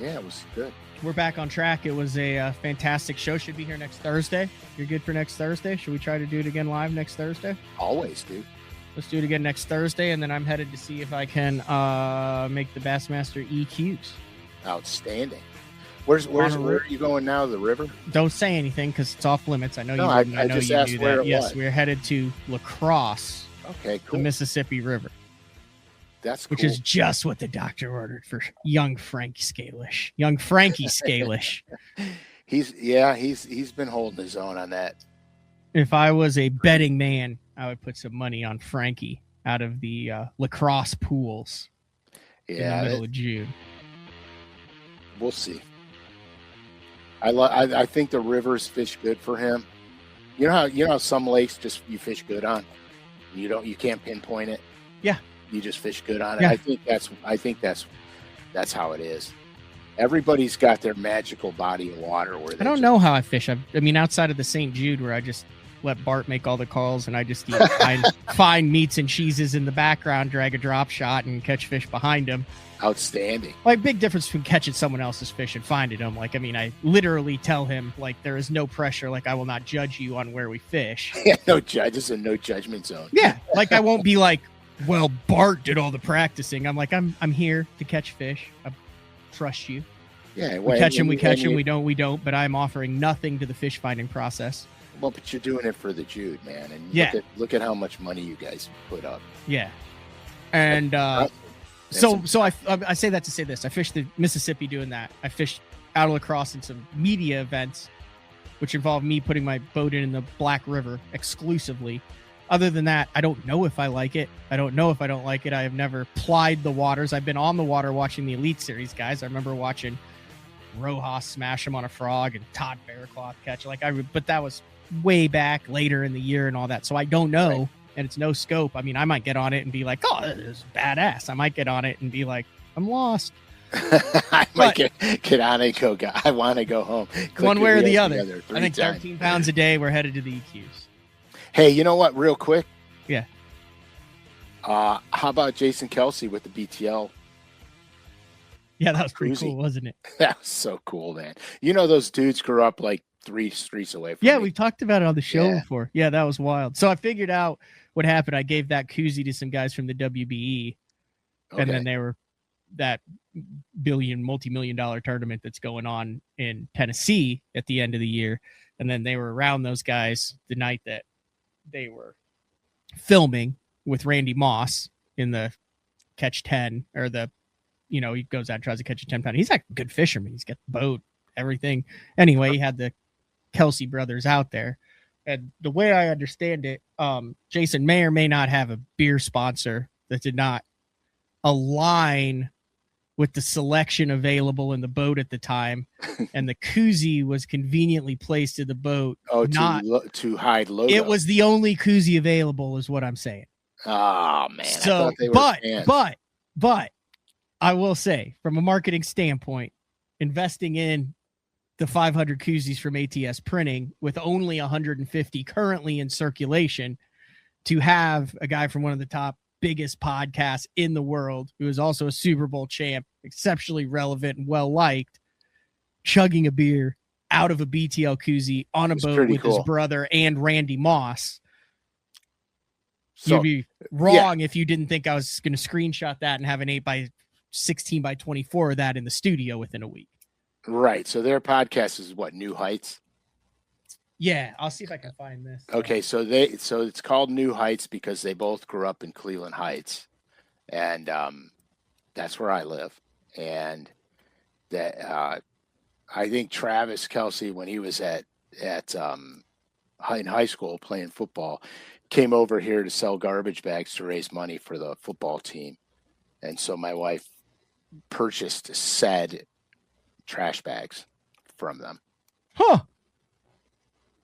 Yeah, it was good. We're back on track. It was a fantastic show. Should be here next Thursday. You're good for next Thursday? Should we try to do it again live next Thursday? Always, dude. Let's do it again next Thursday, and then I'm headed to see if I can make the Bassmaster EQs. Outstanding. Where are you going now? The river? Don't say anything because it's off limits. I know you. I know just you asked knew where that. it Yes, was. we're headed to La Crosse, Okay, cool. the Mississippi River. That's cool. Which is just what the doctor ordered for young Frankie Scalish. Young Frankie Scalish. He's been holding his own on that. If I was a betting man, I would put some money on Frankie out of the La Crosse pools in the middle of June. We'll see. I think the rivers fish good for him. You know how some lakes just you fish good on. You can't pinpoint it. Yeah. You just fish good on it. Yeah. I think that's how it is. Everybody's got their magical body of water where I don't know how I fish. I mean, outside of the St. Jude where I just let Bart make all the calls and I just eat fine meats and cheeses in the background, drag a drop shot and catch fish behind him. Outstanding. Like, big difference between catching someone else's fish and finding them. Like, I mean, I literally tell him, like, there is no pressure. Like, I will not judge you on where we fish. Yeah, no judges and no judgment zone. Yeah. Like, I won't be like, well, Bart did all the practicing. I'm like, I'm here to catch fish. I trust you. Yeah. We catch them, we don't. But I'm offering nothing to the fish finding process. Well, but you're doing it for the Jude, man. And yeah. Look at how much money you guys put up. Yeah. And, So I say that to say this. I fished the Mississippi doing that. I fished out of La Crosse in some media events, which involved me putting my boat in the Black River exclusively. Other than that, I don't know if I like it. I don't know if I don't like it. I have never plied the waters. I've been on the water watching the Elite Series guys. I remember watching Rojas smash him on a frog and Todd Faircloth catch. But that was way back later in the year and all that. So I don't know. Right. And it's no scope. I mean, I might get on it and be like, oh, this is badass. I might get on it and be like, I'm lost. I might get on it and go, I want to go home. One way or the other. I think 13 pounds a day, we're headed to the EQs. Hey, you know what? Real quick. Yeah. How about Jason Kelsey with the BTL? Yeah, that was pretty cool, wasn't it? That was so cool, man. You know, those dudes grew up like 3 streets away from me. We talked about it on the show before. Yeah, that was wild. So I figured out what happened. I gave that koozie to some guys from the WBE, and then they were that multi-million-dollar tournament that's going on in Tennessee at the end of the year. And then they were around those guys the night that they were filming with Randy Moss in the catch 10 or he goes out and tries to catch a 10-pounder. He's like a good fisherman. He's got the boat, everything. Anyway, he had the Kelsey brothers out there. And the way I understand it, Jason may or may not have a beer sponsor that did not align with the selection available in the boat at the time. And the koozie was conveniently placed in the boat. Oh, to hide logo. It was the only koozie available is what I'm saying. Oh, man. So, but I will say, from a marketing standpoint, investing in the 500 koozies from ATS Printing with only 150 currently in circulation, to have a guy from one of the top biggest podcasts in the world, who is also a Super Bowl champ, exceptionally relevant and well-liked, chugging a beer out of a BTL koozie on a boat with his brother and Randy Moss. So, you'd be wrong if you didn't think I was going to screenshot that and have an 8x16 by 24 of that in the studio within a week. Right. So their podcast is what, New Heights? Yeah, I'll see if I can find this. Okay, so it's called New Heights because they both grew up in Cleveland Heights, and that's where I live. And that I think Travis Kelce, when he was in high school playing football, came over here to sell garbage bags to raise money for the football team, and so my wife purchased said trash bags from them. Huh.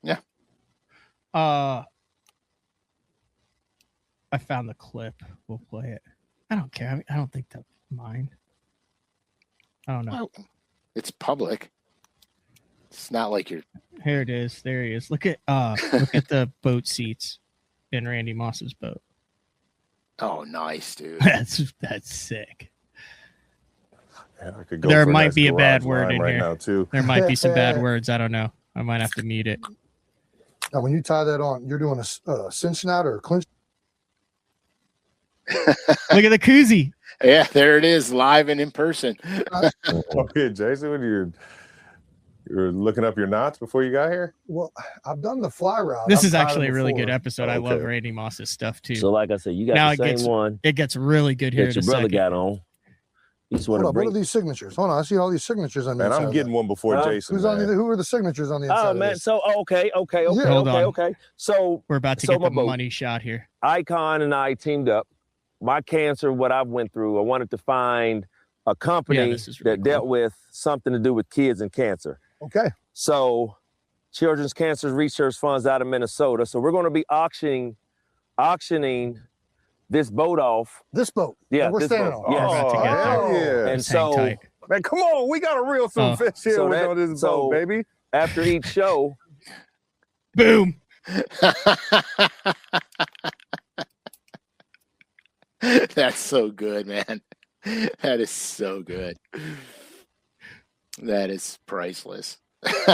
Yeah. I found the clip. We'll play it. I don't care. I don't think that's mine. I don't know. Well, it's public. It's not like you're. Here it is. There he is. Look at the boat seats in Randy Moss's boat. Oh, nice, dude. That's sick. Yeah, I could go there for might nice be a bad word in right here. now too. There might be some bad words. I don't know. I might have to mute it. Now, when you tie that on, you're doing a cinch knot or a clinch. Look at the koozie. Yeah, there it is, live and in person. Okay, Jason, when you're looking up your knots before you got here? Well, I've done the fly route. This I've is tied actually a them really before. good episode. I Okay. love Randy Moss's stuff too. So, like I said, you got Now the same one it gets really good here. that In your a brother second. got on. You just want Hold to up, bring. what are these signatures? Hold on, I see all these signatures on the Man, inside. I'm getting one before Jason. Who's on man. who are the signatures on the inside? Oh of man, this? so okay. Yeah. Hold on. Okay. So We're about to So get my the boat. money shot here. Icon and I teamed up. My cancer, what I've went through, I wanted to find a company this is really that dealt with something to do with kids and cancer. Okay. So, Children's Cancer Research Funds out of Minnesota. So we're going to be auctioning this boat off. This boat. Yeah, that we're this standing boat. on. Yes. We're about to get hell there. yeah. And Just hang so tight. Man, come on. We got to reel some fish here So on this boat, baby. after each show, Boom. That's so good, man. That is so good. That is priceless.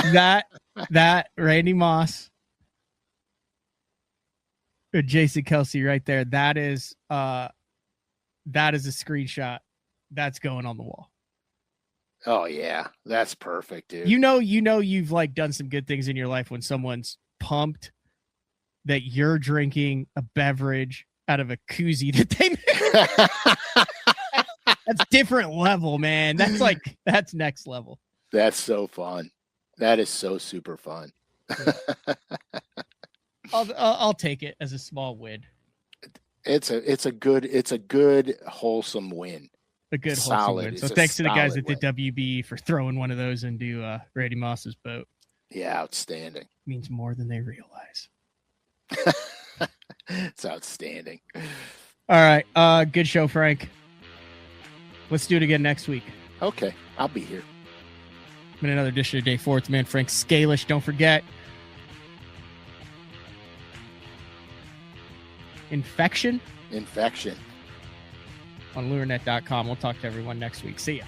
that Randy Moss or Jason Kelce right there. That is a screenshot that's going on the wall. Oh yeah, that's perfect, dude. You know you've like done some good things in your life when someone's pumped that you're drinking a beverage out of a koozie that they made. That's different level, man. That's next level. That's so fun. That is so super fun. I'll take it as a small win. It's a good wholesome win. A good wholesome Solid. win. It's So a thanks to the guys solid at the WB for throwing one of those into Randy Moss's boat. Yeah, outstanding. It means more than they realize. It's outstanding. All right. Good show, Frank. Let's do it again next week. Okay, I'll be here. In another edition of Day 4. It's man Frank Scalish. Don't forget. Infection Infection. on lurenet.com. We'll talk to everyone next week. See ya.